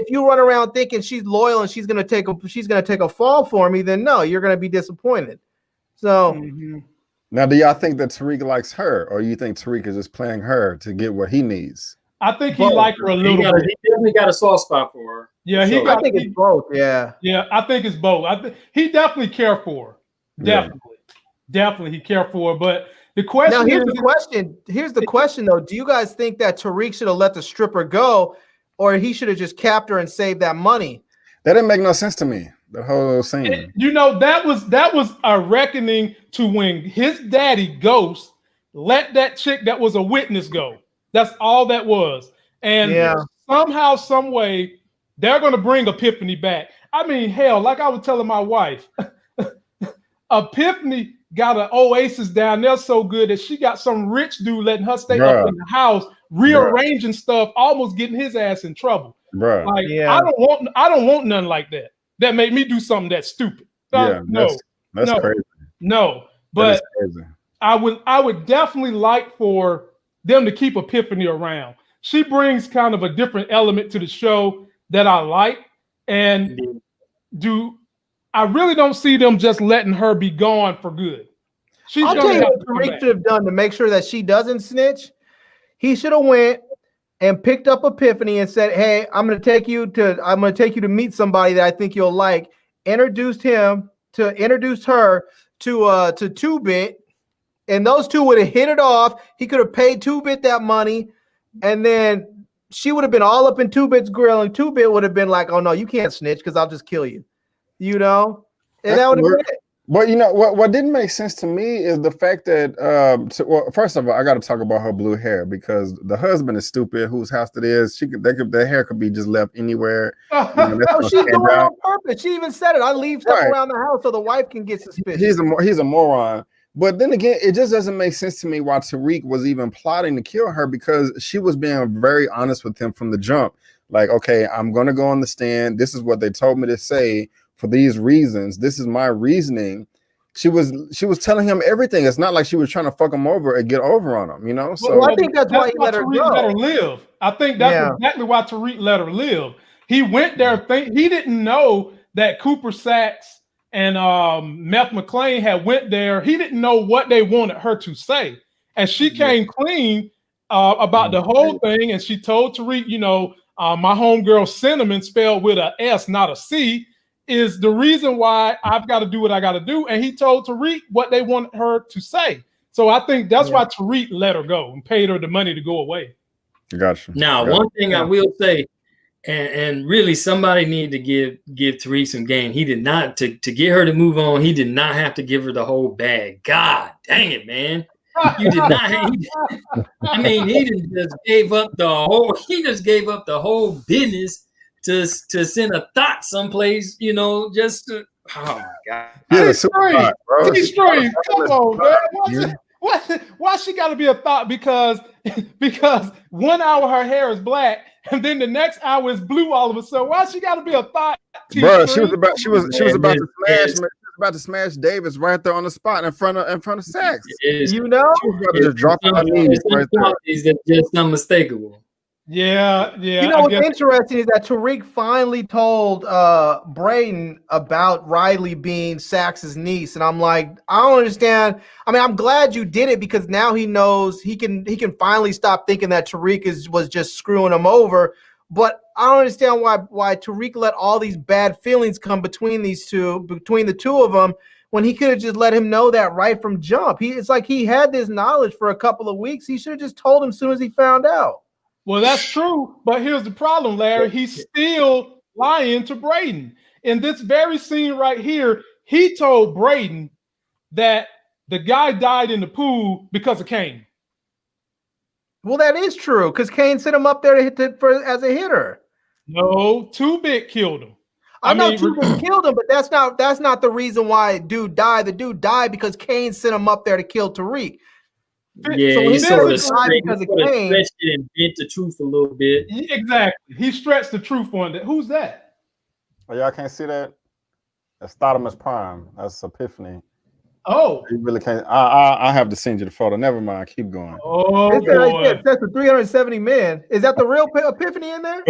you run around thinking she's loyal and she's gonna take a fall for me, then no, you're gonna be disappointed. So now, do y'all think that Tariq likes her, or you think Tariq is just playing her to get what he needs? I think he liked her a little bit. He definitely got a soft spot for her. Yeah, I think it's both. Yeah, I think it's both. I think he definitely cared for her. Definitely he cared for her. But the question here's the question though. Do you guys think that Tariq should have let the stripper go, or he should have just capped her and saved that money? That didn't make no sense to me. The whole scene. That was a reckoning to when his daddy Ghost let that chick that was a witness go. That's all that was. And somehow, some way, they're gonna bring Epiphany back. I mean, hell, like I was telling my wife, Epiphany got an oasis down there so good that she got some rich dude letting her stay up in the house, rearranging stuff, almost getting his ass in trouble. Like, I don't want nothing like that. That made me do something that's stupid. That's crazy. No, but I would definitely like for them to keep Epiphany around. She brings kind of a different element to the show that I like, and I really don't see them just letting her be gone for good. I'll tell you what Tariq should have done to make sure that she doesn't snitch. He should have went and picked up Epiphany and said, "Hey, I'm going to take you to meet somebody that I think you'll like." Introduced her to 2-Bit, and those two would have hit it off. He could have paid 2-Bit that money, and then she would have been all up in 2-Bit's grill, and 2-Bit would have been like, "Oh no, you can't snitch because I'll just kill you," and that would have been it. But what didn't make sense to me is the fact that first of all, I got to talk about her blue hair, because the husband is stupid. Whose house it is? Their hair could be just left anywhere. She's doing it on purpose. She even said it. I leave stuff around the house so the wife can get suspicious. He's a moron. But then again, it just doesn't make sense to me why Tariq was even plotting to kill her, because she was being very honest with him from the jump. Like, okay, I'm gonna go on the stand. This is what they told me to say. For these reasons, this is my reasoning. She was telling him everything. It's not like she was trying to fuck him over and get over on him, So well, I think that's why he let her go. Let her live. I think that's exactly why Tariq let her live. He went there. He didn't know that Cooper Sax and Meth McLean had went there. He didn't know what they wanted her to say, and she came clean about the whole thing. And she told Tariq, my homegirl Cinnamon, spelled with a S, not a C, is the reason why I've got to do what I got to do. And he told Tariq what they wanted her to say. So I think that's why Tariq let her go and paid her the money to go away. Gotcha. Now, one thing I will say, and really somebody needed to give Tariq some game. He did not, to get her to move on, he did not have to give her the whole bag. God dang it, man. You did not he just gave up the whole business to send a thought someplace, just to, oh my God. T-Stream, come on, man. Why she got to be a thought? Because 1 hour her hair is black, and then the next hour is blue all of a sudden. Why she got to be a thought? Bro, she was about to smash Davis right there on the spot in front of Sax. She was about to just drop on her knees right there. It's just unmistakable. Yeah. What's interesting is that Tariq finally told Brayden about Riley being Sax's niece, and I'm like, I don't understand. I mean, I'm glad you did it, because now he knows he can finally stop thinking that Tariq was just screwing him over. But I don't understand why Tariq let all these bad feelings come between the two of them, when he could have just let him know that right from jump. It's like he had this knowledge for a couple of weeks. He should have just told him as soon as he found out. Well, that's true, but here's the problem, Larry. He's still lying to Braden. In this very scene right here, he told Braden that the guy died in the pool because of Kane. Well, that is true because Kane sent him up there to hit as a hitter. No, Too Big killed him. I know Too Big killed him, but that's not the reason why dude died. The dude died because Kane sent him up there to kill Tariq. Yeah, so he sort of stretched it and bent the truth a little bit. Exactly. He stretched the truth on that. Who's that? Oh, y'all can't see that? That's Thotimus Prime. That's Epiphany. Oh. You really can't. I have to send you the photo. Never mind. Keep going. Oh, boy. That's the 370 men. Is that the real Epiphany in there?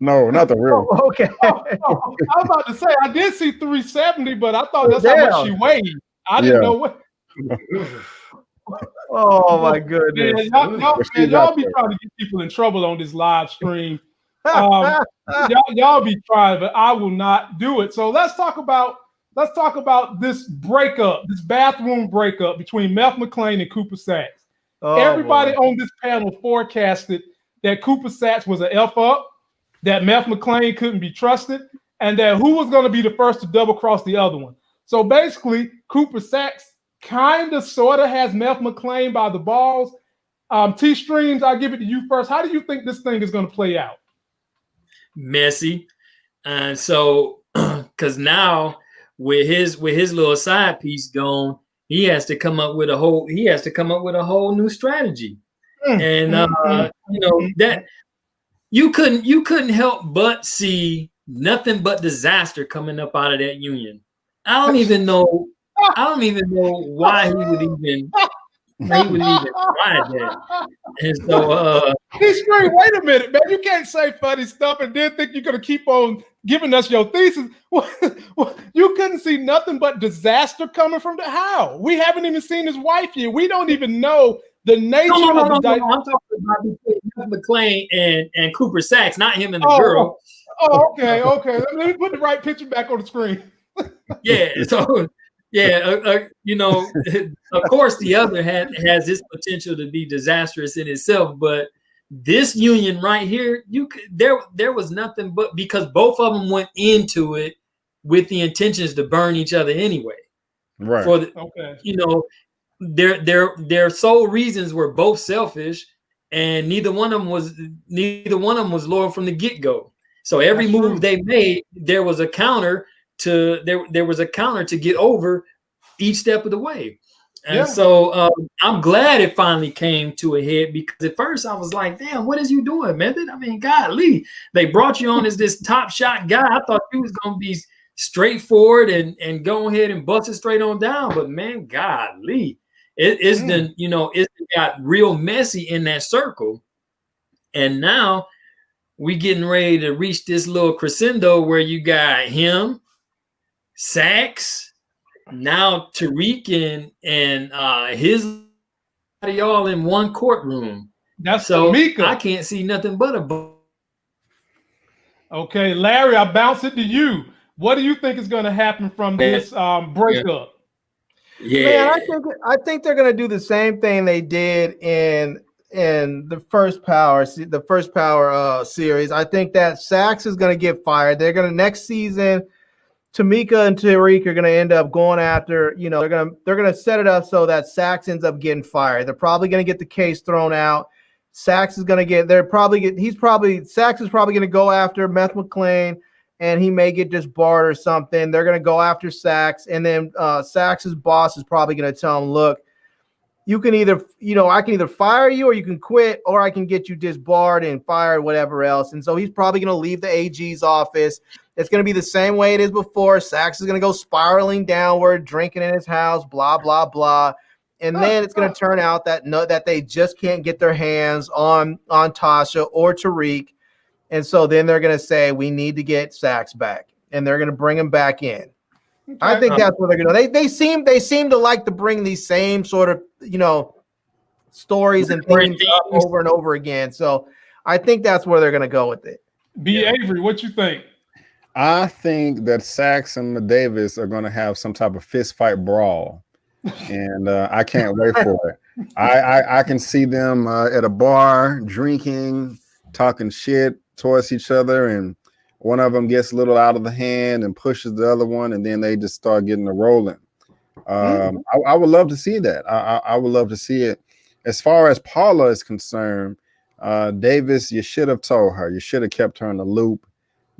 No, not the real. Oh, okay. I was about to say, I did see 370, but I thought that's how much she weighed. I didn't know what. Oh, my goodness. Yeah, y'all be trying to get people in trouble on this live stream. Y'all be trying, but I will not do it. So let's talk about this breakup, this bathroom breakup between Meth MacLean and Cooper Sax. Everybody on this panel forecasted that Cooper Sax was an F up, that Meth MacLean couldn't be trusted, and that who was going to be the first to double cross the other one. So basically, Cooper Sax kind of sort of has Meth MacLean by the balls. T-Streams, I'll give it to you first. How do you think this thing is going to play out? Messy. And so, because now with his little side piece gone, he has to come up with a whole new strategy. And that you couldn't help but see nothing but disaster coming up out of that union. I don't even know why he would even try that. And so he's great. Wait a minute, man. You can't say funny stuff and then think you're gonna keep on giving us your thesis. You couldn't see nothing but disaster coming from the how? We haven't even seen his wife yet. We don't even know the nature of the I'm talking about between Meth MacLean and Cooper Sax, not him and the girl. Oh, okay. Let me put the right picture back on the screen. Yeah, so of course the other has this potential to be disastrous in itself, but this union right here, there was nothing but because both of them went into it with the intentions to burn each other anyway. Right. Their sole reasons were both selfish, and neither one of them was loyal from the get-go. So every move they made, there was a counter to get over each step of the way. And so I'm glad it finally came to a head, because at first I was like, damn, what is you doing, Method? I mean, golly, they brought you on as this top shot guy. I thought you was going to be straightforward and go ahead and bust it straight on down. But man, golly, it got real messy in that circle. And now we getting ready to reach this little crescendo where you got him, Sax, now Tariq and his all in one courtroom. That's so Tamika. I can't see nothing but a. Okay, Larry, I bounce it to you. What do you think is going to happen from this breakup? Yeah, man, I think they're going to do the same thing they did in the first Power series. I think that Sax is going to get fired. They're going to next season. Tamika and Tariq are going to end up going after, they're going to set it up so that Sax ends up getting fired. They're probably going to get the case thrown out. Sax is going to Sax is probably going to go after Meth MacLean, and he may get disbarred or something. They're going to go after Sax, and then Sax's boss is probably going to tell him, look, you can either, I can either fire you or you can quit, or I can get you disbarred and fired, whatever else. And so he's probably going to leave the AG's office. It's going to be the same way it is before. Sax is going to go spiraling downward, drinking in his house, blah, blah, blah. And then it's going to turn out that they just can't get their hands on Tasha or Tariq. And so then they're going to say, we need to get Sax back. And they're going to bring him back in. Okay. I think that's what they're going to do. They seem to like to bring these same sort of, stories and things up over and over again. So I think that's where they're going to go with it. Avery, what you think? I think that Sax and Davis are going to have some type of fist fight brawl, and I can't wait for it. I can see them at a bar drinking, talking shit towards each other, and one of them gets a little out of the hand and pushes the other one, and then they just start getting the rolling. I would love to see that. I would love to see it. As far as Paula is concerned, Davis, you should have told her. You should have kept her in the loop,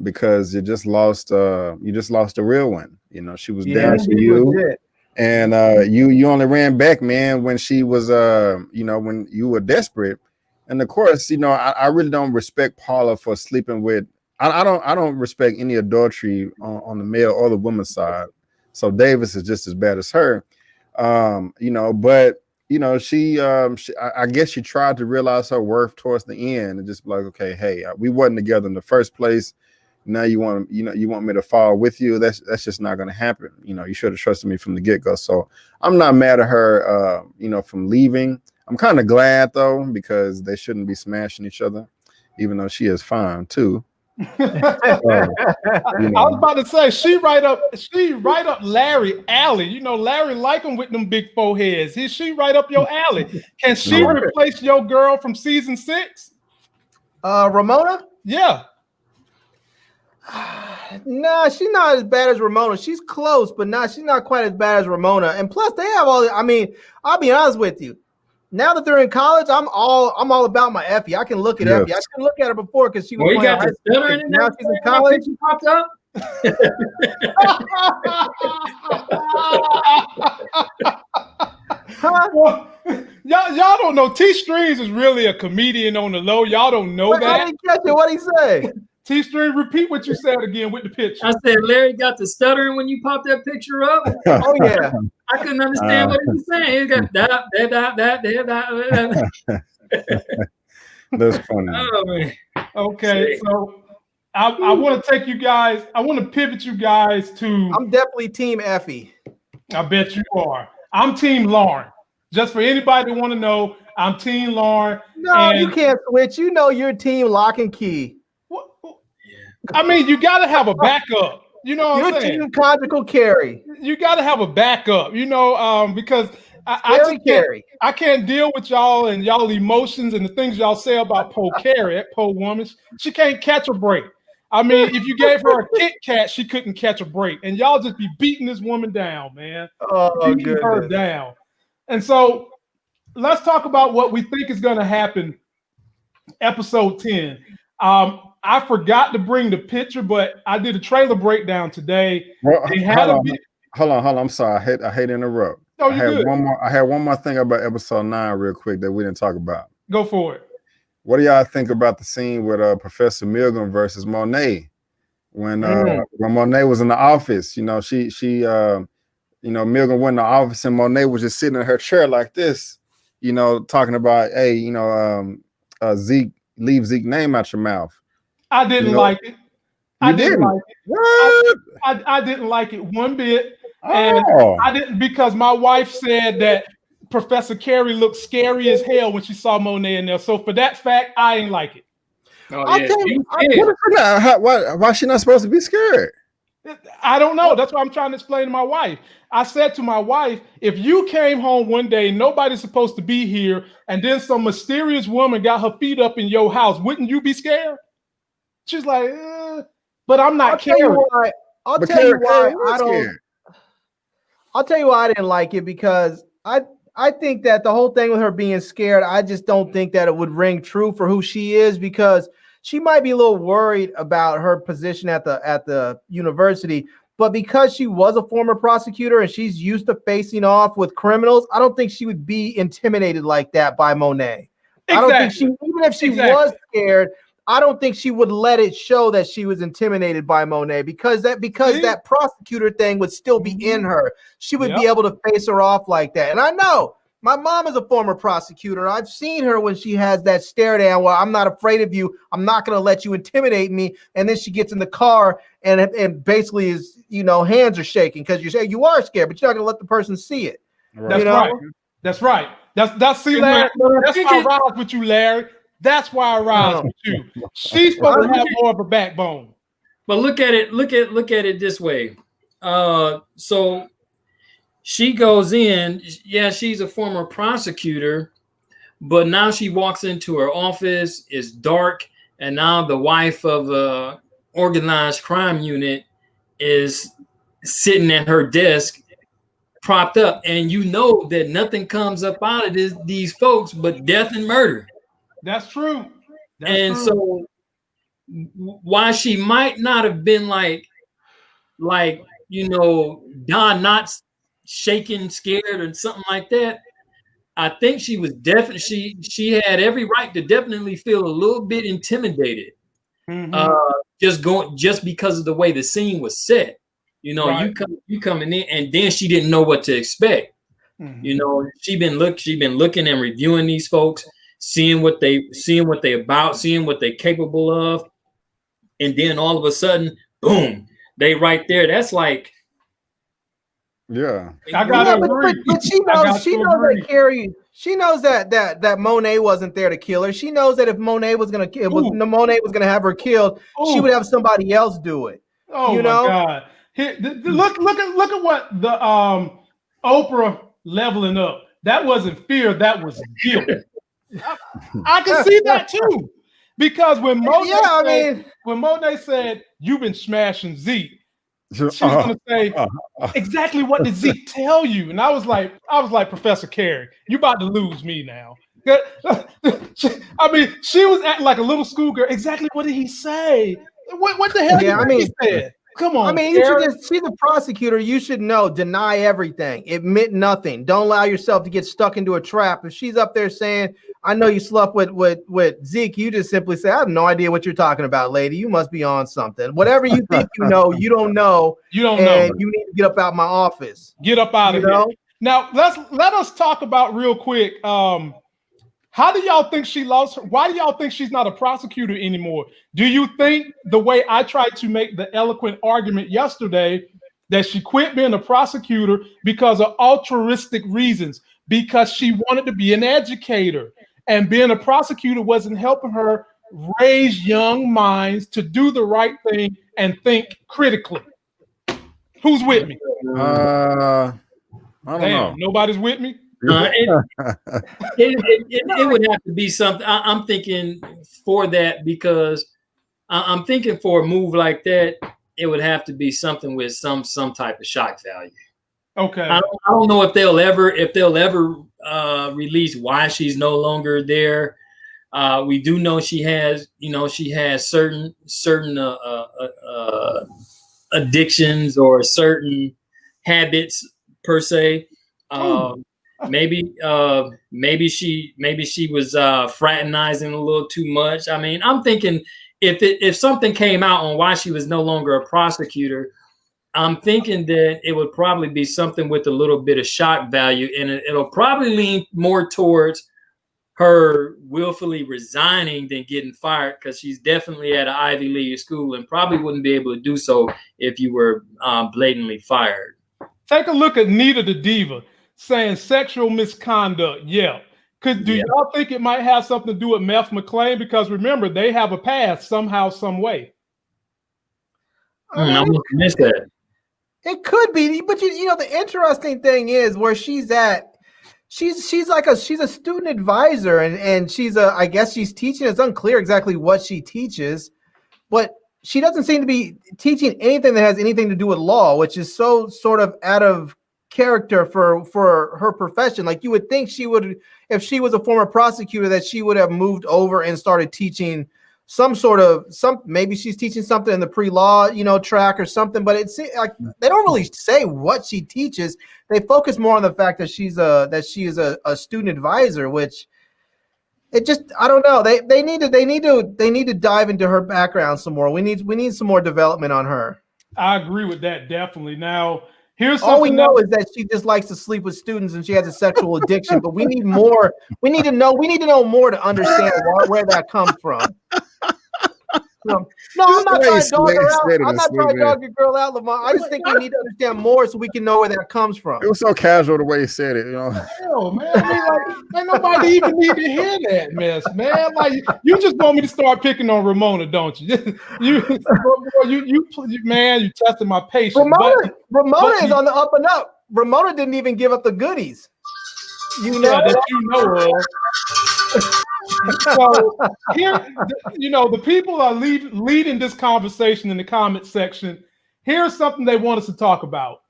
because you just lost a real one. You know, she was down to you, and you only ran back, man, when she was when you were desperate. And of course, you know, I really don't respect Paula for sleeping with. I don't respect any adultery on the male or the woman's side. So Davis is just as bad as her, you know. But you know, I guess she tried to realize her worth towards the end and just be like, okay, hey, we wasn't together in the first place. Now you want me to fall with you. That's just not going to happen. You know, you should have trusted me from the get-go. So I'm not mad at her, you know, from leaving. I'm kind of glad though, because they shouldn't be smashing each other, even though she is fine too. You know. I was about to say she right up Larry alley. You know, Larry like him with them big foreheads. Is she right up your alley? Can she replace your girl from season 6? Ramona? Yeah. Nah, she's not as bad as Ramona. She's close, but she's not quite as bad as Ramona. And plus, they have all. I mean, I'll be honest with you. Now that they're in college, I'm all about my Effie. I can look at Effie. I couldn't look at her before because she was playing high school. Now she's in college. Popped up. Well, y'all don't know. T Strings is really a comedian on the low. Y'all don't know that. I didn't catch it. What'd he say? T String, repeat what you said again with the picture. I said Larry got the stuttering when you popped that picture up. Oh yeah. I couldn't understand what he was saying. He got that. That's funny. Oh, man. Okay, so I want to take you guys. I want to pivot you guys to. I'm definitely Team Effie. I bet you are. I'm Team Lauren. Just for anybody that want to know, I'm Team Lauren. No, you can't switch. You know you're Team Lock and Key. I mean, you got to have a backup. You know what I'm saying? You're Team Conjugal Carrie. You got to have a backup, you know, because I can't deal with y'all and y'all emotions and the things y'all say about poor Carrie, that poor woman. She can't catch a break. I mean, if you gave her a Kit Kat, she couldn't catch a break. And y'all just be beating this woman down, man. Beating her down. And so let's talk about what we think is going to happen episode 10. I forgot to bring the picture, but I did a trailer breakdown today. Well, hold on. I'm sorry. I hate to interrupt. No, I had one more thing about episode 9 real quick that we didn't talk about. Go for it. What do y'all think about the scene with Professor Milgram versus Monet? When Monet was in the office, you know, Milgram went in the office and Monet was just sitting in her chair like this, you know, talking about, hey, you know, Zeke, leave Zeke's name out your mouth. I didn't like it. I didn't like it. What? I didn't like it one bit. And I didn't, because my wife said that Professor Carrie looked scary as hell when she saw Monet in there. So for that fact, I ain't like it. Oh, yeah. Why is she not supposed to be scared? I don't know. That's what I'm trying to explain to my wife. I said to my wife, if you came home one day, nobody's supposed to be here, and then some mysterious woman got her feet up in your house, wouldn't you be scared? She's like, but I'm not caring. I'll tell you why I didn't like it, because I think that the whole thing with her being scared, I just don't think that it would ring true for who she is, because she might be a little worried about her position at the university, but because she was a former prosecutor and she's used to facing off with criminals, I don't think she would be intimidated like that by Monet. Exactly. I don't think even if she was scared, I don't think she would let it show that she was intimidated by Monet, because that prosecutor thing would still be in her. She would be able to face her off like that. And I know my mom is a former prosecutor. I've seen her when she has that stare down where I'm not afraid of you. I'm not going to let you intimidate me. And then she gets in the car and basically is, you know, hands are shaking because you say you are scared, but you're not going to let the person see it. Right. That's right. That's see, Larry. That's why I ride with you, Larry. That's why I ride with you. She's supposed to have more of a backbone. But look at it this way. So she goes in, she's a former prosecutor, but now she walks into her office, it's dark, and now the wife of a organized crime unit is sitting at her desk, propped up, and you know that nothing comes up out of these folks but death and murder. That's true. So why she might not have been like you know, Don Knotts shaking, scared, or something like that. I think she was definitely she had every right to definitely feel a little bit intimidated. Just because of the way the scene was set. You know, right. you coming in, and then she didn't know what to expect. You know, she been looking and reviewing these folks, seeing what they about, seeing what they're capable of, and then all of a sudden, boom, they right there. That's like, yeah. I gotta agree. But she knows that Carrie. She knows that Monet wasn't there to kill her. She knows that if Monet was gonna have her killed, she would have somebody else do it. Oh you my know? God! Here, look at what the Oprah leveling up. That wasn't fear. That was guilt. I can see that too, because when Monet said you've been smashing Zeke, she's gonna say exactly what did Zeke tell you, and I was like Professor Carrie, you about to lose me now. I mean, she was acting like a little schoolgirl. Exactly what did he say? What the hell? Yeah, he said. Come on. I mean, she's a prosecutor. You should know. Deny everything. Admit nothing. Don't allow yourself to get stuck into a trap. If she's up there saying, "I know you slept with Zeke," you just simply say, "I have no idea what you're talking about, lady. You must be on something. Whatever you think you know, you don't know. You don't know. You need to get up out my office. Get up out of here." Now let us talk about real quick. How do y'all think she lost her? Why do y'all think she's not a prosecutor anymore? Do you think the way I tried to make the eloquent argument yesterday that she quit being a prosecutor because of altruistic reasons, because she wanted to be an educator, and being a prosecutor wasn't helping her raise young minds to do the right thing and think critically? Who's with me? I don't know. Nobody's with me? It would have to be something. I'm thinking for that, because I'm thinking for a move like that, it would have to be something with some type of shock value. Okay. I don't know if they'll ever release why she's no longer there. We do know she has certain addictions or certain habits per se. Maybe she was fraternizing a little too much. I mean, I'm thinking if something came out on why she was no longer a prosecutor, I'm thinking that it would probably be something with a little bit of shock value, and it'll probably lean more towards her willfully resigning than getting fired, because she's definitely at an Ivy League school and probably wouldn't be able to do so if you were blatantly fired. Take a look at Nita the Diva saying sexual misconduct. Yeah. Do y'all think it might have something to do with Meth McClain? Because remember, they have a past somehow, some way. I missed that. It could be, but you know, the interesting thing is where she's at. She's a student advisor, and I guess she's teaching. It's unclear exactly what she teaches, but she doesn't seem to be teaching anything that has anything to do with law, which is so sort of out of character for her profession. Like, you would think she would, if she was a former prosecutor, that she would have moved over and started teaching maybe she's teaching something in the pre-law, track or something, but it's like they don't really say what she teaches. They focus more on the fact that she is a student advisor, which it just, I don't know. They need to dive into her background some more. We need some more development on her. I agree with that, definitely. Now, here's all we know is that she just likes to sleep with students and she has a sexual addiction, but we need more. We need to know more to understand where that comes from. No, I'm not trying to dog her out. I'm not trying to dog your girl out, Lamont. I just think we need to understand more so we can know where that comes from. It was so casual the way he said it, Hell, man. I mean, ain't nobody even need to hear that mess, man. Like, you just want me to start picking on Ramona, don't you? You tested my patience. Ramona is on the up and up. Ramona didn't even give up the goodies. That you know of. So here, the people are leading this conversation in the comment section. Here's something they want us to talk about.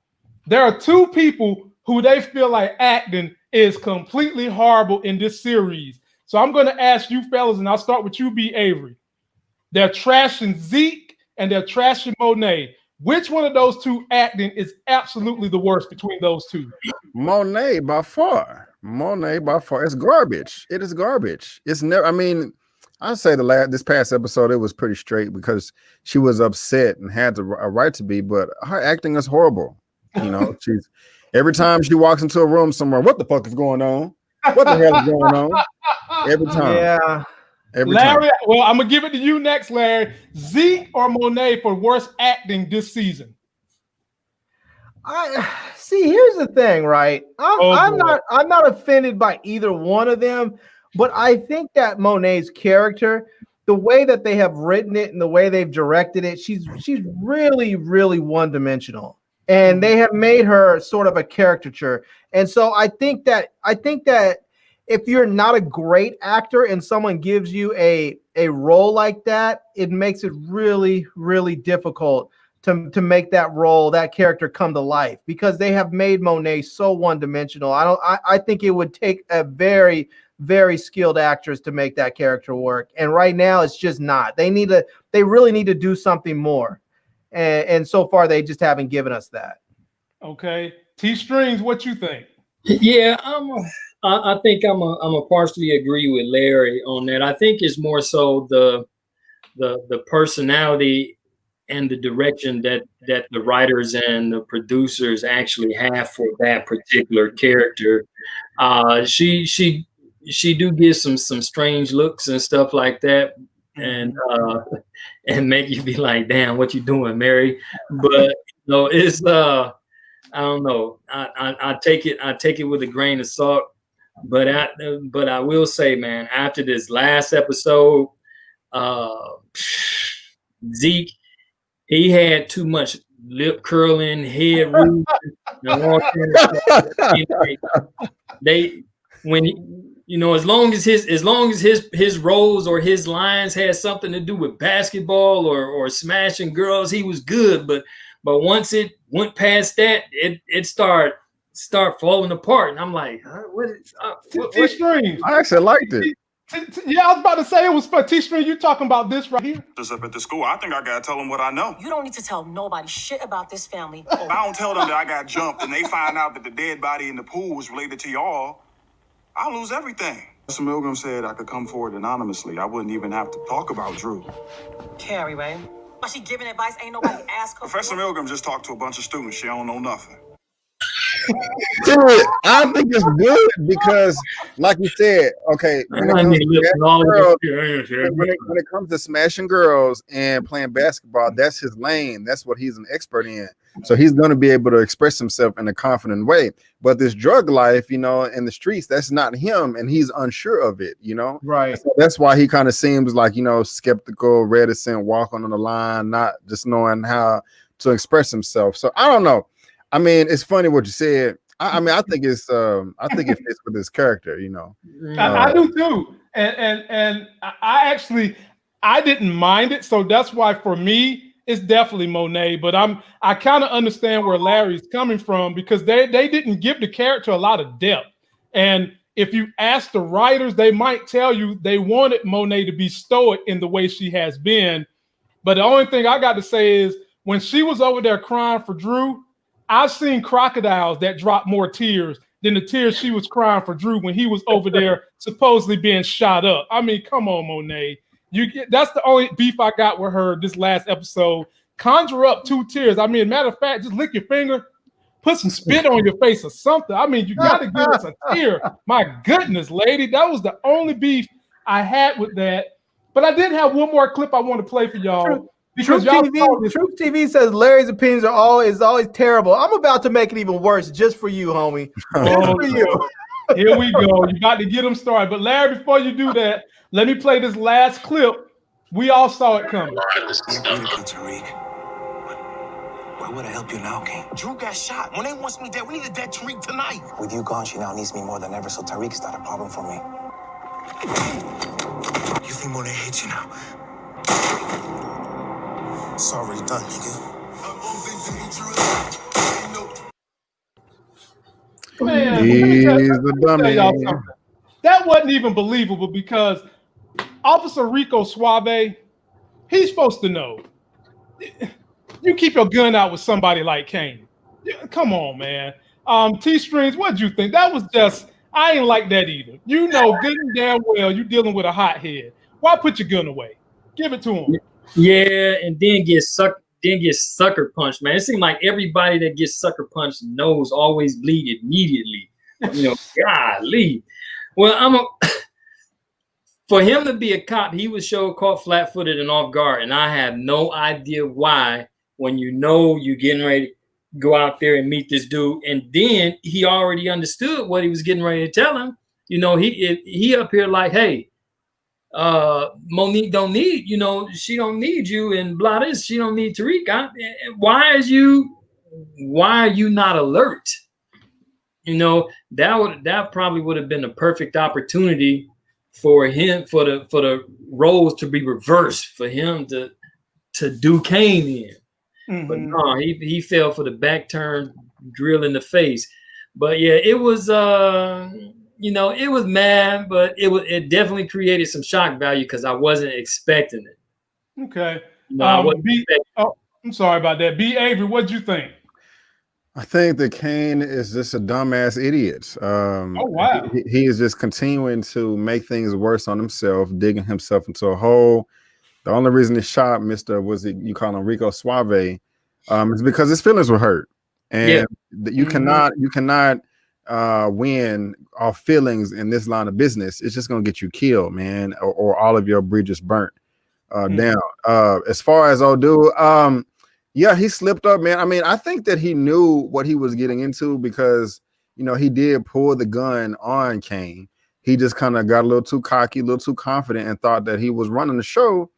There are two people who they feel like acting is completely horrible in this series. So I'm going to ask you fellas, and I'll start with you, B. Avery. They're trashing Zeke and they're trashing Monet. Which one of those two acting is absolutely the worst between those two? Monet by far. It's garbage. It is garbage. It's never. I mean, I'd say this past episode it was pretty straight because she was upset and had a right to be, but her acting is horrible. She's every time she walks into a room somewhere, what the fuck is going on? What the hell is going on? Every time. Yeah. Larry, well, I'm gonna give it to you next, Larry. Zeke or Monet for worst acting this season? I see. Here's the thing, right? I'm not offended by either one of them, but I think that Monet's character, the way that they have written it and the way they've directed it, she's really, really one-dimensional, and they have made her sort of a caricature. And so I think that if you're not a great actor and someone gives you a role like that, it makes it really, really difficult to make that role, that character come to life, because they have made Monet so one-dimensional. I think it would take a very, very skilled actress to make that character work. And right now it's just not. They really need to do something more. And so far they just haven't given us that. Okay. T-Strings, what you think? Yeah, I think I'm a partially agree with Larry on that. I think it's more so the personality and the direction that the writers and the producers actually have for that particular character. She do get some strange looks and stuff like that, and make you be like, damn, what you doing, Mary? But it's I don't know. I take it with a grain of salt. But I will say, man, after this last episode, Zeke, he had too much lip curling, head moving. As long as his roles or his lines had something to do with basketball or smashing girls, he was good. But once it went past that, it start falling apart, and I'm like, what? T-String. I actually liked it. Yeah, I was about to say it was for T-String. You talking about this right here? Just up at the school, I think I gotta tell them what I know. You don't need to tell nobody shit about this family. I don't tell them that I got jumped and they find out that the dead body in the pool was related to y'all, I'll lose everything. Mr. Milgram said I could come forward anonymously. I wouldn't even have to talk about Drew. Carrie, right? But she giving advice, ain't nobody ask her. Professor Milgram just talked to a bunch of students. She don't know nothing. Dude, I think it's good because, like you said, okay, when it comes to smashing girls and playing basketball, that's his lane. That's what he's an expert in. So he's going to be able to express himself in a confident way. But this drug life, in the streets, that's not him, and he's unsure of it, Right. So that's why he kind of seems like, skeptical, reticent, walking on the line, not just knowing how to express himself. So I don't know. I mean, it's funny what you said. I think it fits with his character, I do too. And I didn't mind it. So that's why for me, it's definitely Monet. But I kind of understand where Larry's coming from, because they didn't give the character a lot of depth. And if you ask the writers, they might tell you they wanted Monet to be stoic in the way she has been. But the only thing I got to say is when she was over there crying for Drew, I've seen crocodiles that drop more tears than the tears she was crying for Drew when he was over there supposedly being shot up. I mean, come on, Monet. That's the only beef I got with her this last episode. Conjure up 2 tears. I mean, matter of fact, just lick your finger, put some spit on your face or something. I mean, you got to give us a tear. My goodness, lady. That was the only beef I had with that. But I did have one more clip I want to play for y'all. Because Truth TV says Larry's opinions are always terrible. I'm about to make it even worse just for you, homie. Just for you. Here we go. You got to get them started. But Larry, before you do that, let me play this last clip. We all saw it coming. Tariq. Why would I help you now, Kane? Drew got shot. Monet wants me dead. We need a dead Tariq tonight. With you gone, she now needs me more than ever, so Tariq's not a problem for me. You think Monet hates you now? It's already done, nigga. Man, He's let the me tell dummy. y'all something. That wasn't even believable because Officer Rico Suave, he's supposed to know. You keep your gun out with somebody like Kane. Come on, man. T-Strings, what'd you think? That was just, I ain't like that either. You know good and damn well you dealing with a hothead. Why put your gun away? Give it to him. Yeah, and then get sucker punched, man. It seems like everybody that gets sucker punched nose always bleed immediately. You know, golly. Well, for him to be a cop, he was caught flat-footed and off guard, and I have no idea why. When you know you're getting ready to go out there and meet this dude, and then he already understood what he was getting ready to tell him. You know, he up here like, hey, Monique don't need, you know, she don't need you, and blah this, she don't need Tariq. Why are you not alert? You know, that probably would have been the perfect opportunity for him, for the roles to be reversed, for him to do Kane in. Mm-hmm. But no, he fell for the back turn drill in the face. But yeah, it was you know, it was mad, but it definitely created some shock value because I wasn't expecting it. Okay. No, I'm sorry about that. B. Avery, what'd you think? I think that Kane is just a dumbass idiot. Oh wow. He is just continuing to make things worse on himself, digging himself into a hole. The only reason he shot you call him Rico Suave, is because his feelings were hurt, and you cannot win off feelings in this line of business. It's just gonna get you killed, man, or all of your bridges burnt down. As far as old dude, yeah, he slipped up, man. I mean, I think that he knew what he was getting into because, you know, he did pull the gun on Kane. He just kind of got a little too cocky, a little too confident, and thought that he was running the show.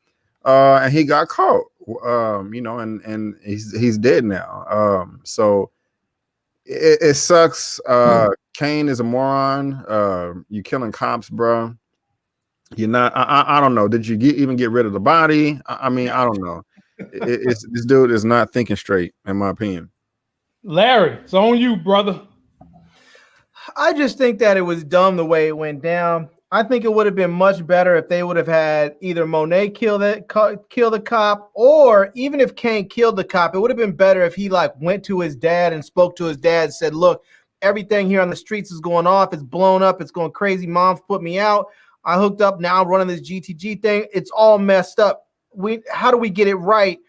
And he got caught, you know, and he's dead now. So it sucks. Kane is a moron. You killing cops, bro. You're not. I don't know. Did you even get rid of the body? I mean, I don't know. This dude is not thinking straight, in my opinion. Larry, it's on you, brother. I just think that it was dumb the way it went down. I think it would have been much better if they would have had either Monet kill the cop, or even if Kane killed the cop, it would have been better if he like went to his dad and spoke to his dad and said, look, everything here on the streets is going off. It's blown up. It's going crazy. Mom's put me out. I hooked up. Now I'm running this GTG thing. It's all messed up. How do we get it right?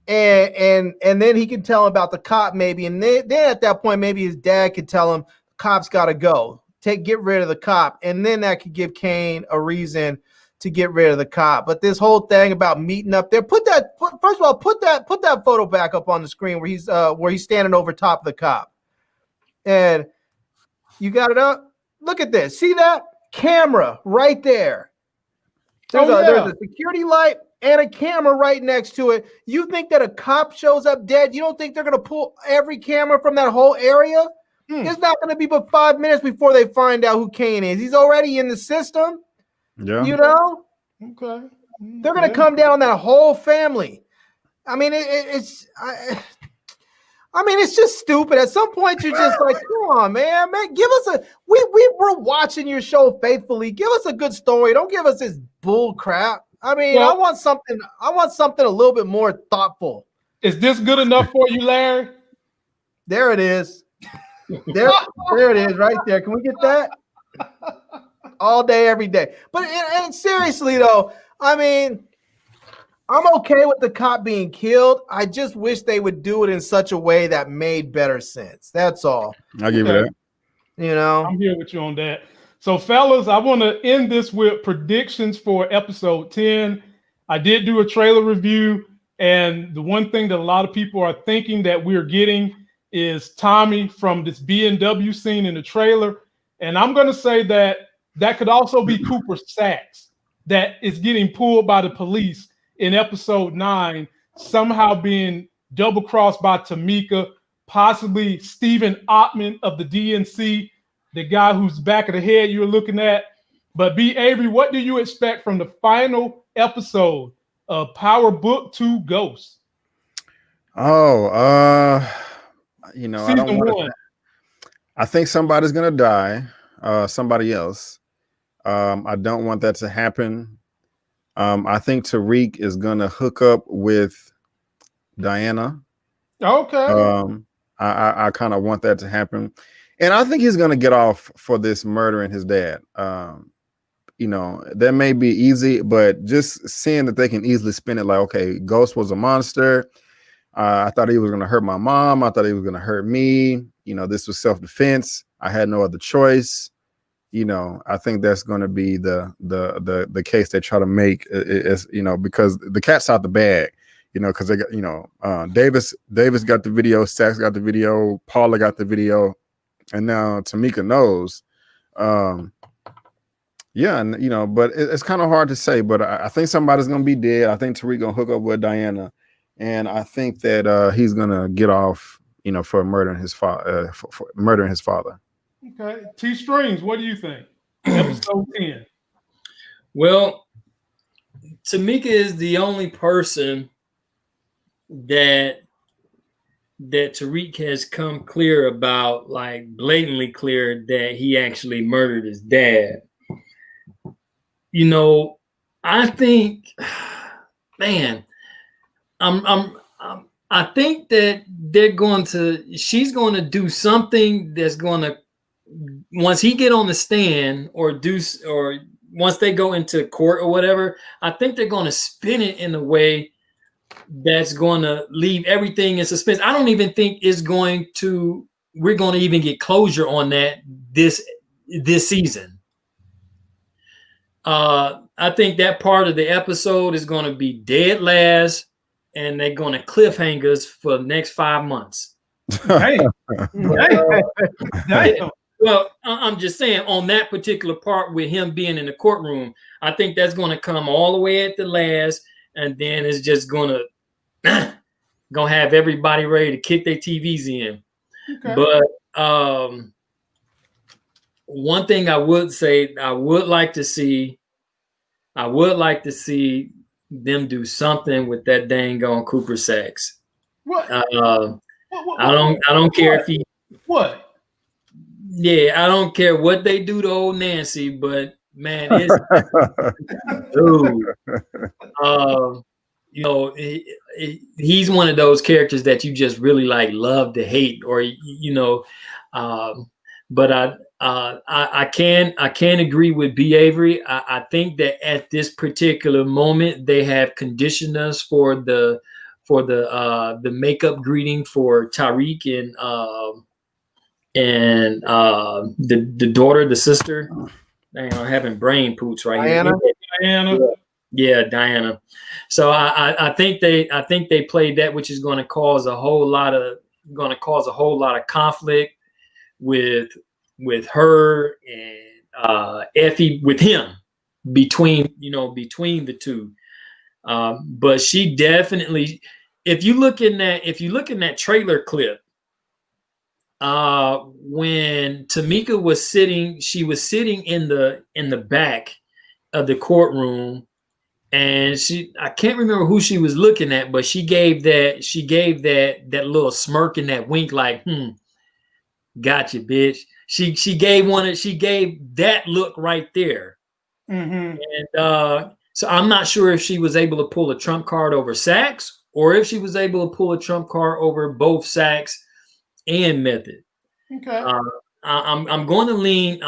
And then he can tell him about the cop maybe. And then at that point, maybe his dad could tell him cops got to go. Get rid of the cop, and then that could give Kane a reason to get rid of the cop. But this whole thing about meeting up there, put that photo back up on the screen where he's standing over top of the cop. And you got it up? Look at this. See that? Camera right there. There's a security light and a camera right next to it. You think that a cop shows up dead? You don't think they're going to pull every camera from that whole area? It's not going to be but 5 minutes before they find out who Kane is. He's already in the system. Yeah. You know? Okay. They're going to come down that whole family. I mean, it's just stupid. At some point, you're just like, come on, man, give us we were watching your show faithfully. Give us a good story. Don't give us this bull crap. I mean, I want something a little bit more thoughtful. Is this good enough for you, Larry? There it is. There it is right there. Can we get that? All day, every day. But and seriously, though, I mean, I'm okay with the cop being killed. I just wish they would do it in such a way that made better sense. That's all. I'll give you that. You know? I'm here with you on that. So, fellas, I want to end this with predictions for episode 10. I did do a trailer review, and the one thing that a lot of people are thinking that we're getting is Tommy from this B&W scene in the trailer. And I'm going to say that could also be Cooper Sax that is getting pulled by the police in episode 9, somehow being double-crossed by Tamika, possibly Stephen Ottman of the DNC, the guy whose back of the head you're looking at, But B. Avery, what do you expect from the final episode of Power Book 2 Ghosts? Oh, you know, I don't Season want 1. to. I think somebody's gonna die. Somebody else. I don't want that to happen. I think Tariq is gonna hook up with Diana. Okay. I kind of want that to happen, and I think he's gonna get off for this murdering his dad. You know, that may be easy, but just seeing that they can easily spin it like, okay, Ghost was a monster. I thought he was going to hurt my mom. I thought he was going to hurt me. You know, this was self-defense. I had no other choice. You know, I think that's going to be the case they try to make is, you know, because the cat's out the bag, you know, because they got, you know, Davis got the video, Sax got the video, Paula got the video, and now Tamika knows. Yeah, and you know, but it's kind of hard to say. But I think somebody's gonna be dead. I think Tariq gonna hook up with Diana, and I think that he's gonna get off, you know, for murdering his father. For murdering his father. Okay. T Strings, what do you think? Episode 10. Well, Tamika is the only person that Tariq has come clear about, like blatantly clear, that he actually murdered his dad. You know, I think, man, I think that she's going to do something that's going to, once he get on the stand or once they go into court or whatever, I think they're going to spin it in a way that's going to leave everything in suspense. I don't even think we're going to even get closure on that this season. I think that part of the episode is going to be dead last, and they're going to cliffhanger us for the next 5 months. Damn. Damn. Well, I'm just saying, on that particular part with him being in the courtroom, I think that's going to come all the way at the last, and then it's just going to have everybody ready to kick their TVs in. Okay. But one thing I would say, I would like to see them do something with that dang on Cooper Sax. What? I don't care if he. What? Yeah, I don't care what they do to old Nancy, but man, it's dude. You know, he's one of those characters that you just really like love to hate, or you know. But I can agree with B. Avery. I think that at this particular moment they have conditioned us for the makeup greeting for Tariq and the daughter, the sister. Dang, I'm having brain poots right Diana? here. Diana. Yeah, Diana. So I think they played that, which is going to cause a whole lot of conflict with her and Effie, with him, between the two. But she definitely, if you look in that trailer clip, when Tamika was sitting, she was sitting in the back of the courtroom, and I can't remember who she was looking at, but she gave that little smirk and that wink, like, gotcha, bitch. She gave that look right there. Mm-hmm. And so I'm not sure if she was able to pull a trump card over Sax, or if she was able to pull a trump card over both Sax and Method. Okay. I'm going to lean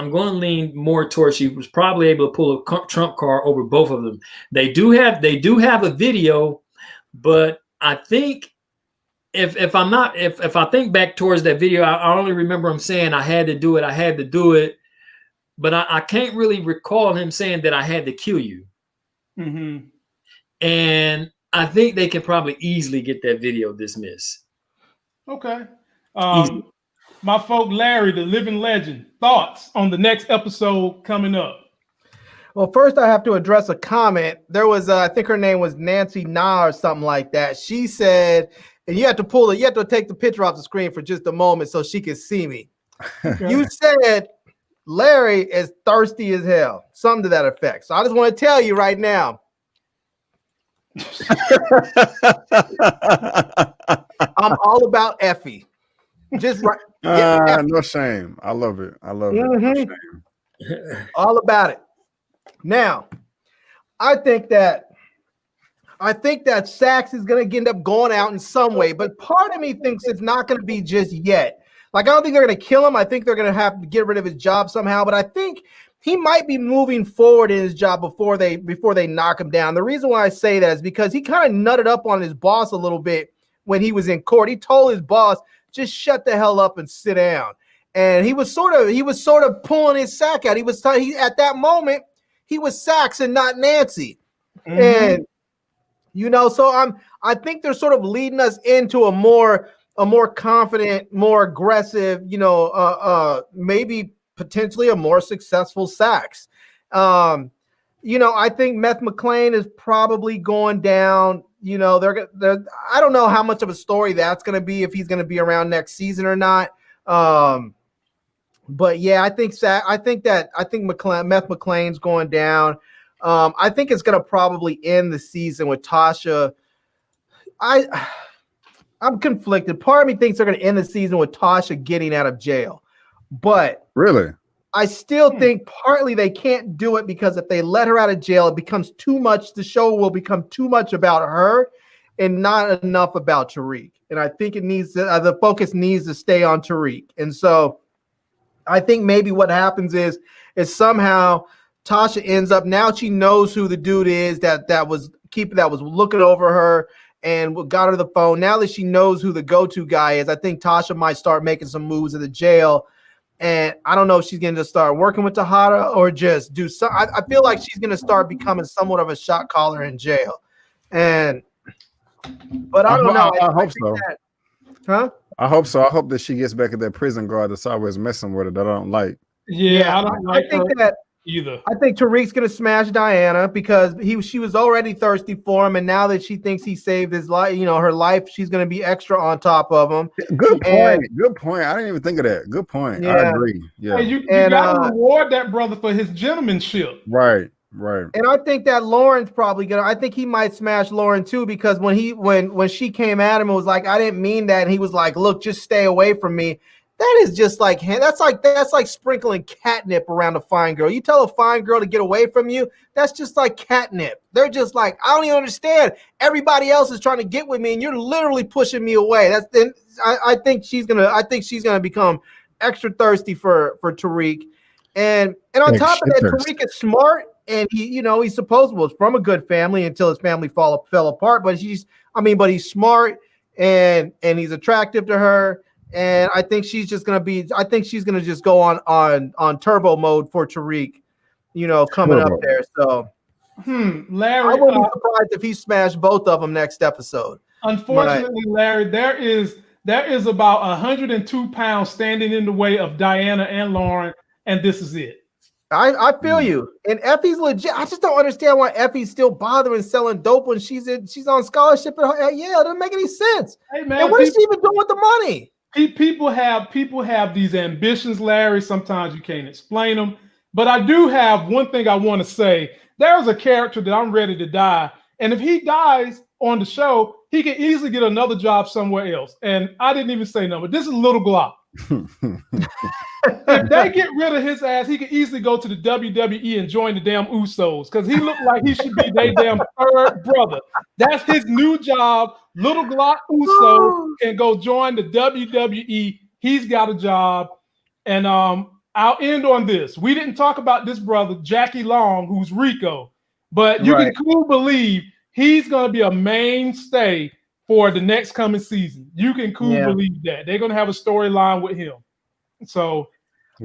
more towards she was probably able to pull a trump card over both of them. They do have a video, but I think if I think back towards that video, I only remember him saying I had to do it, but I can't really recall him saying that I had to kill you. Mm-hmm. And I think they can probably easily get that video dismissed. Okay. My folk Larry, the living legend, thoughts on the next episode coming up? Well, first I have to address a comment. There was, I think her name was Nancy Na or something like that. She said, and you have to take the picture off the screen for just a moment so she can see me. Okay. You said Larry is thirsty as hell. Something to that effect. So I just want to tell you right now. I'm all about Effie. Just right. Yeah, no shame. I love it. I love it. No shame. All about it. Now, I think that Sax is going to end up going out in some way, but part of me thinks it's not going to be just yet. Like, I don't think they're going to kill him. I think they're going to have to get rid of his job somehow, but I think he might be moving forward in his job before they knock him down. The reason why I say that is because he kind of nutted up on his boss a little bit when he was in court. He told his boss, just shut the hell up and sit down. And he was sort of pulling his sack out. At that moment, he was Sax and not Nancy. And so I think they're sort of leading us into a more confident, more aggressive, maybe potentially a more successful Sax. I think Meth McLean is probably going down. I don't know how much of a story that's going to be, if he's going to be around next season or not. But yeah, I think Meth McLean's going down. I think it's going to probably end the season with Tasha. I'm conflicted. Part of me thinks they're going to end the season with Tasha getting out of jail. But really, I still think partly they can't do it because if they let her out of jail, it becomes too much. The show will become too much about her and not enough about Tariq. And I think the focus needs to stay on Tariq. And so I think maybe what happens is somehow Tasha ends up, now she knows who the dude is that was looking over her and got her the phone. Now that she knows who the go-to guy is, I think Tasha might start making some moves in the jail. And I don't know if she's going to start working with Tejada or just do some. I feel like she's going to start becoming somewhat of a shot caller in jail. But I don't know. I hope so. Huh? I hope so. I hope that she gets back at that prison guard that's always messing with her that I don't like. Yeah, I don't like her either. I think Tariq's going to smash Diana because she was already thirsty for him, and now that she thinks he saved his life, her life, she's going to be extra on top of him. Good point. Good point. I didn't even think of that. Good point. Yeah. I agree. Yeah. Hey, you got to reward that brother for his gentlemanship. Right. Right. And I think that Lauren's probably gonna. I think he might smash Lauren too, because when she came at him, it was like, I didn't mean that, and he was like, look, just stay away from me. That is just like that's like sprinkling catnip around a fine girl. You tell a fine girl to get away from you, that's just like catnip. They're just like, I don't even understand. Everybody else is trying to get with me, and you're literally pushing me away. I think she's gonna become extra thirsty for Tariq, and on top of that, Tariq is smart, and he's supposed was from a good family until his family fell apart. But he's smart and he's attractive to her. And I think she's just gonna just go on turbo mode for Tariq, coming up there. So, Larry, I wouldn't be surprised if he smashed both of them next episode. Unfortunately, Larry, there is about 102 pounds standing in the way of Diana and Lauren, and this is it. I feel you. And Effie's legit. I just don't understand why Effie's still bothering selling dope when she's on scholarship at Yale. It doesn't make any sense. Hey, man, and what is she even doing with the money? People have these ambitions, Larry. Sometimes you can't explain them. But I do have one thing I want to say. There's a character that I'm ready to die. And if he dies on the show, he can easily get another job somewhere else. And I didn't even say no, but this is Little Glock. If they get rid of his ass, he could easily go to the WWE and join the damn Usos, because he looked like he should be their damn third brother. That's his new job. Little Glock Uso can go join the WWE. He's got a job. And I'll end on this. We didn't talk about this brother, Jackie Long, who's Rico, but you can cool believe he's going to be a mainstay for the next coming season. You can believe that. They're going to have a storyline with him. So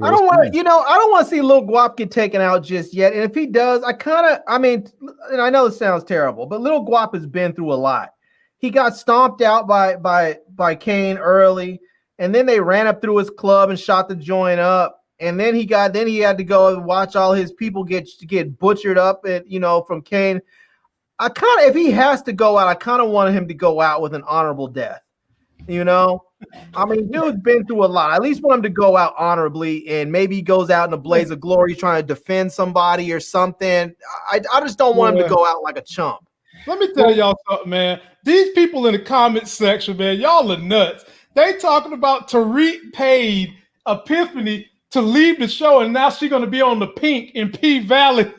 I don't want to see Lil Guap get taken out just yet. And if he does, and I know this sounds terrible, but Lil Guap has been through a lot. He got stomped out by Kane early, and then they ran up through his club and shot the joint up. And then he had to go and watch all his people get butchered up from Kane. If he has to go out, I kind of wanted him to go out with an honorable death. I mean, dude's been through a lot. I at least want him to go out honorably, and maybe he goes out in a blaze of glory trying to defend somebody or something. I just don't want him to go out like a chump. Let me tell y'all something, man. These people in the comment section, man, y'all are nuts. They talking about Tariq paid Epiphany to leave the show, and now she's going to be on the Pink in P Valley.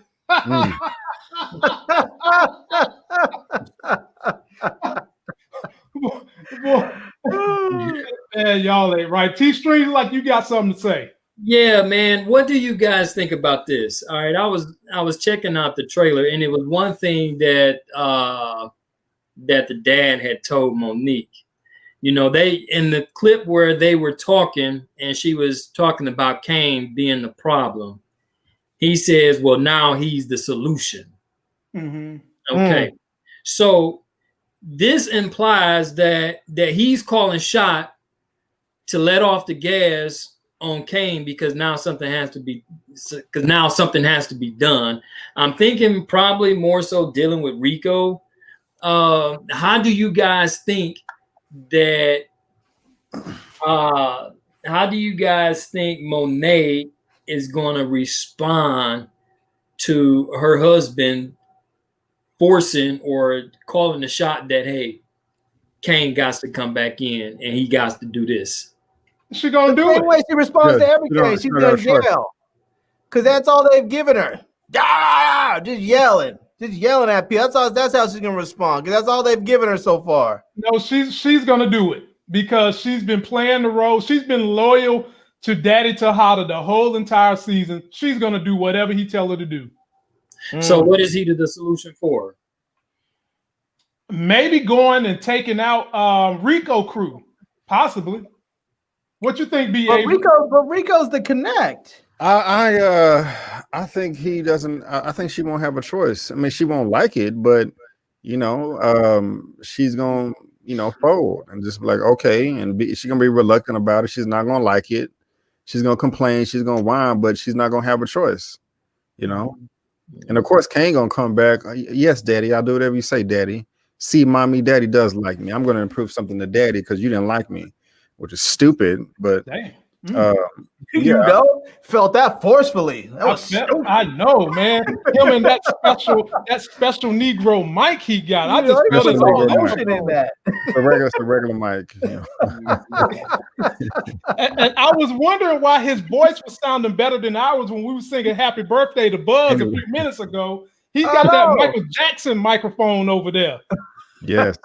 Man, y'all ain't right. T-Stream, like you got something to say. Yeah, man. What do you guys think about this? All right, I was checking out the trailer, and it was one thing that that the dad had told Monique. You know, they in the clip where they were talking, and she was talking about Kane being the problem. He says, "Well, now he's the solution." Mm-hmm. Okay, so this implies that he's calling shot to let off the gas on Kane because now something has to be done. I'm thinking probably more so dealing with Rico. How do you guys think that? How do you guys think Monet is going to respond to her husband forcing or calling the shot that, hey, Kane got to come back in and he got to do this? She gonna do it. The way she responds to everything, she's gonna yell, because that's all they've given her. Just yelling at people. That's how she's gonna respond, because that's all they've given her so far. No, she's gonna do it because she's been playing the role. She's been loyal to Daddy Tejada the whole entire season. She's gonna do whatever he tells her to do. So what is he the solution for? Maybe going and taking out Rico crew, possibly. What you think, B.A.? But Rico's the connect. I think he doesn't. I think she won't have a choice. I mean, she won't like it, but you know, she's gonna, you know, fold and just be like, okay, and she's gonna be reluctant about it. She's not gonna like it. She's gonna complain. She's gonna whine, but she's not gonna have a choice. You know. And of course, Kane gonna come back. Yes, Daddy, I'll do whatever you say, Daddy. See, Mommy, Daddy does like me. I'm gonna improve something to Daddy because you didn't like me, which is stupid. But you know, felt that forcefully. That was I know, man. Him and that special Negro mic he got. I just felt his whole emotion in that. It's a regular mic. You know. and I was wondering why his voice was sounding better than ours when we were singing "Happy Birthday" to Buzz a few minutes ago. He's got that Michael Jackson microphone over there. Yes.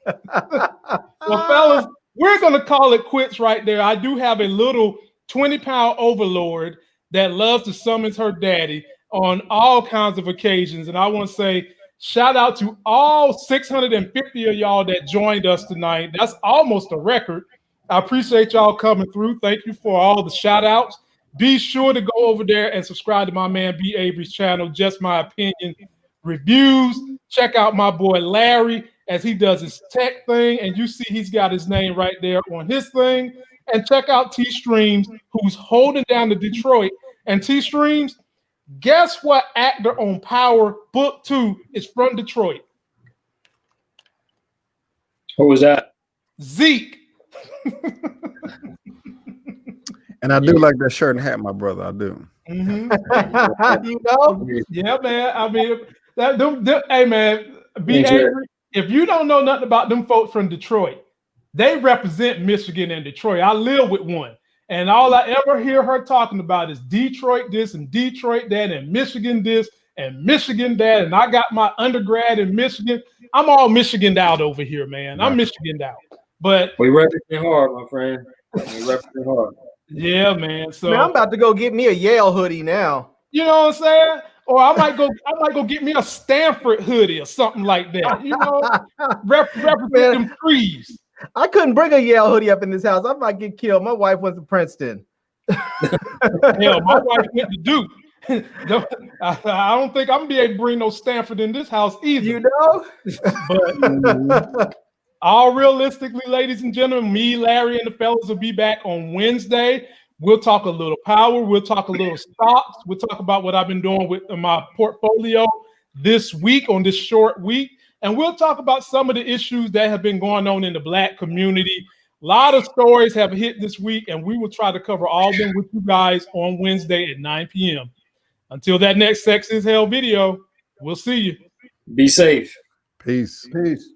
Well, fellas, we're going to call it quits right there. I do have a little 20-pound overlord that loves to summons her daddy on all kinds of occasions. And I want to say shout out to all 650 of y'all that joined us tonight. That's almost a record. I appreciate y'all coming through. Thank you for all the shout outs. Be sure to go over there and subscribe to my man B. Avery's channel, Just My Opinion Reviews. Check out my boy Larry as he does his tech thing, and you see he's got his name right there on his thing. And check out T-Streams, who's holding down the Detroit. And T-Streams, guess what actor on Power Book 2 is from Detroit? Who was that? Zeke. And I do like that shirt and hat, my brother. I do. Mm-hmm. You know? Yeah, man. I mean, hey, man, B. Avery, if you don't know nothing about them folks from Detroit, they represent Michigan and Detroit. I live with one. And all I ever hear her talking about is Detroit this and Detroit that and Michigan this and Michigan that. And I got my undergrad in Michigan. I'm all Michiganed out over here, man. I'm Michiganed out. But we represent hard, my friend. We represent hard. Yeah, man. So man, I'm about to go get me a Yale hoodie now. You know what I'm saying? Or I might go get me a Stanford hoodie or something like that. You know, represent them trees. I couldn't bring a Yale hoodie up in this house. I might get killed. My wife went to Princeton. Hell, my wife went to Duke. I don't think I'm gonna be able to bring no Stanford in this house either. You know, but all realistically, ladies and gentlemen, me, Larry, and the fellas will be back on Wednesday. We'll talk a little power. We'll talk a little stocks. We'll talk about what I've been doing with my portfolio this week on this short week. And we'll talk about some of the issues that have been going on in the Black community, A lot of stories have hit this week, and we will try to cover all of them with you guys on Wednesday at 9 p.m. Until that next Sex is Hell video, we'll see you. Be safe. Peace. Peace.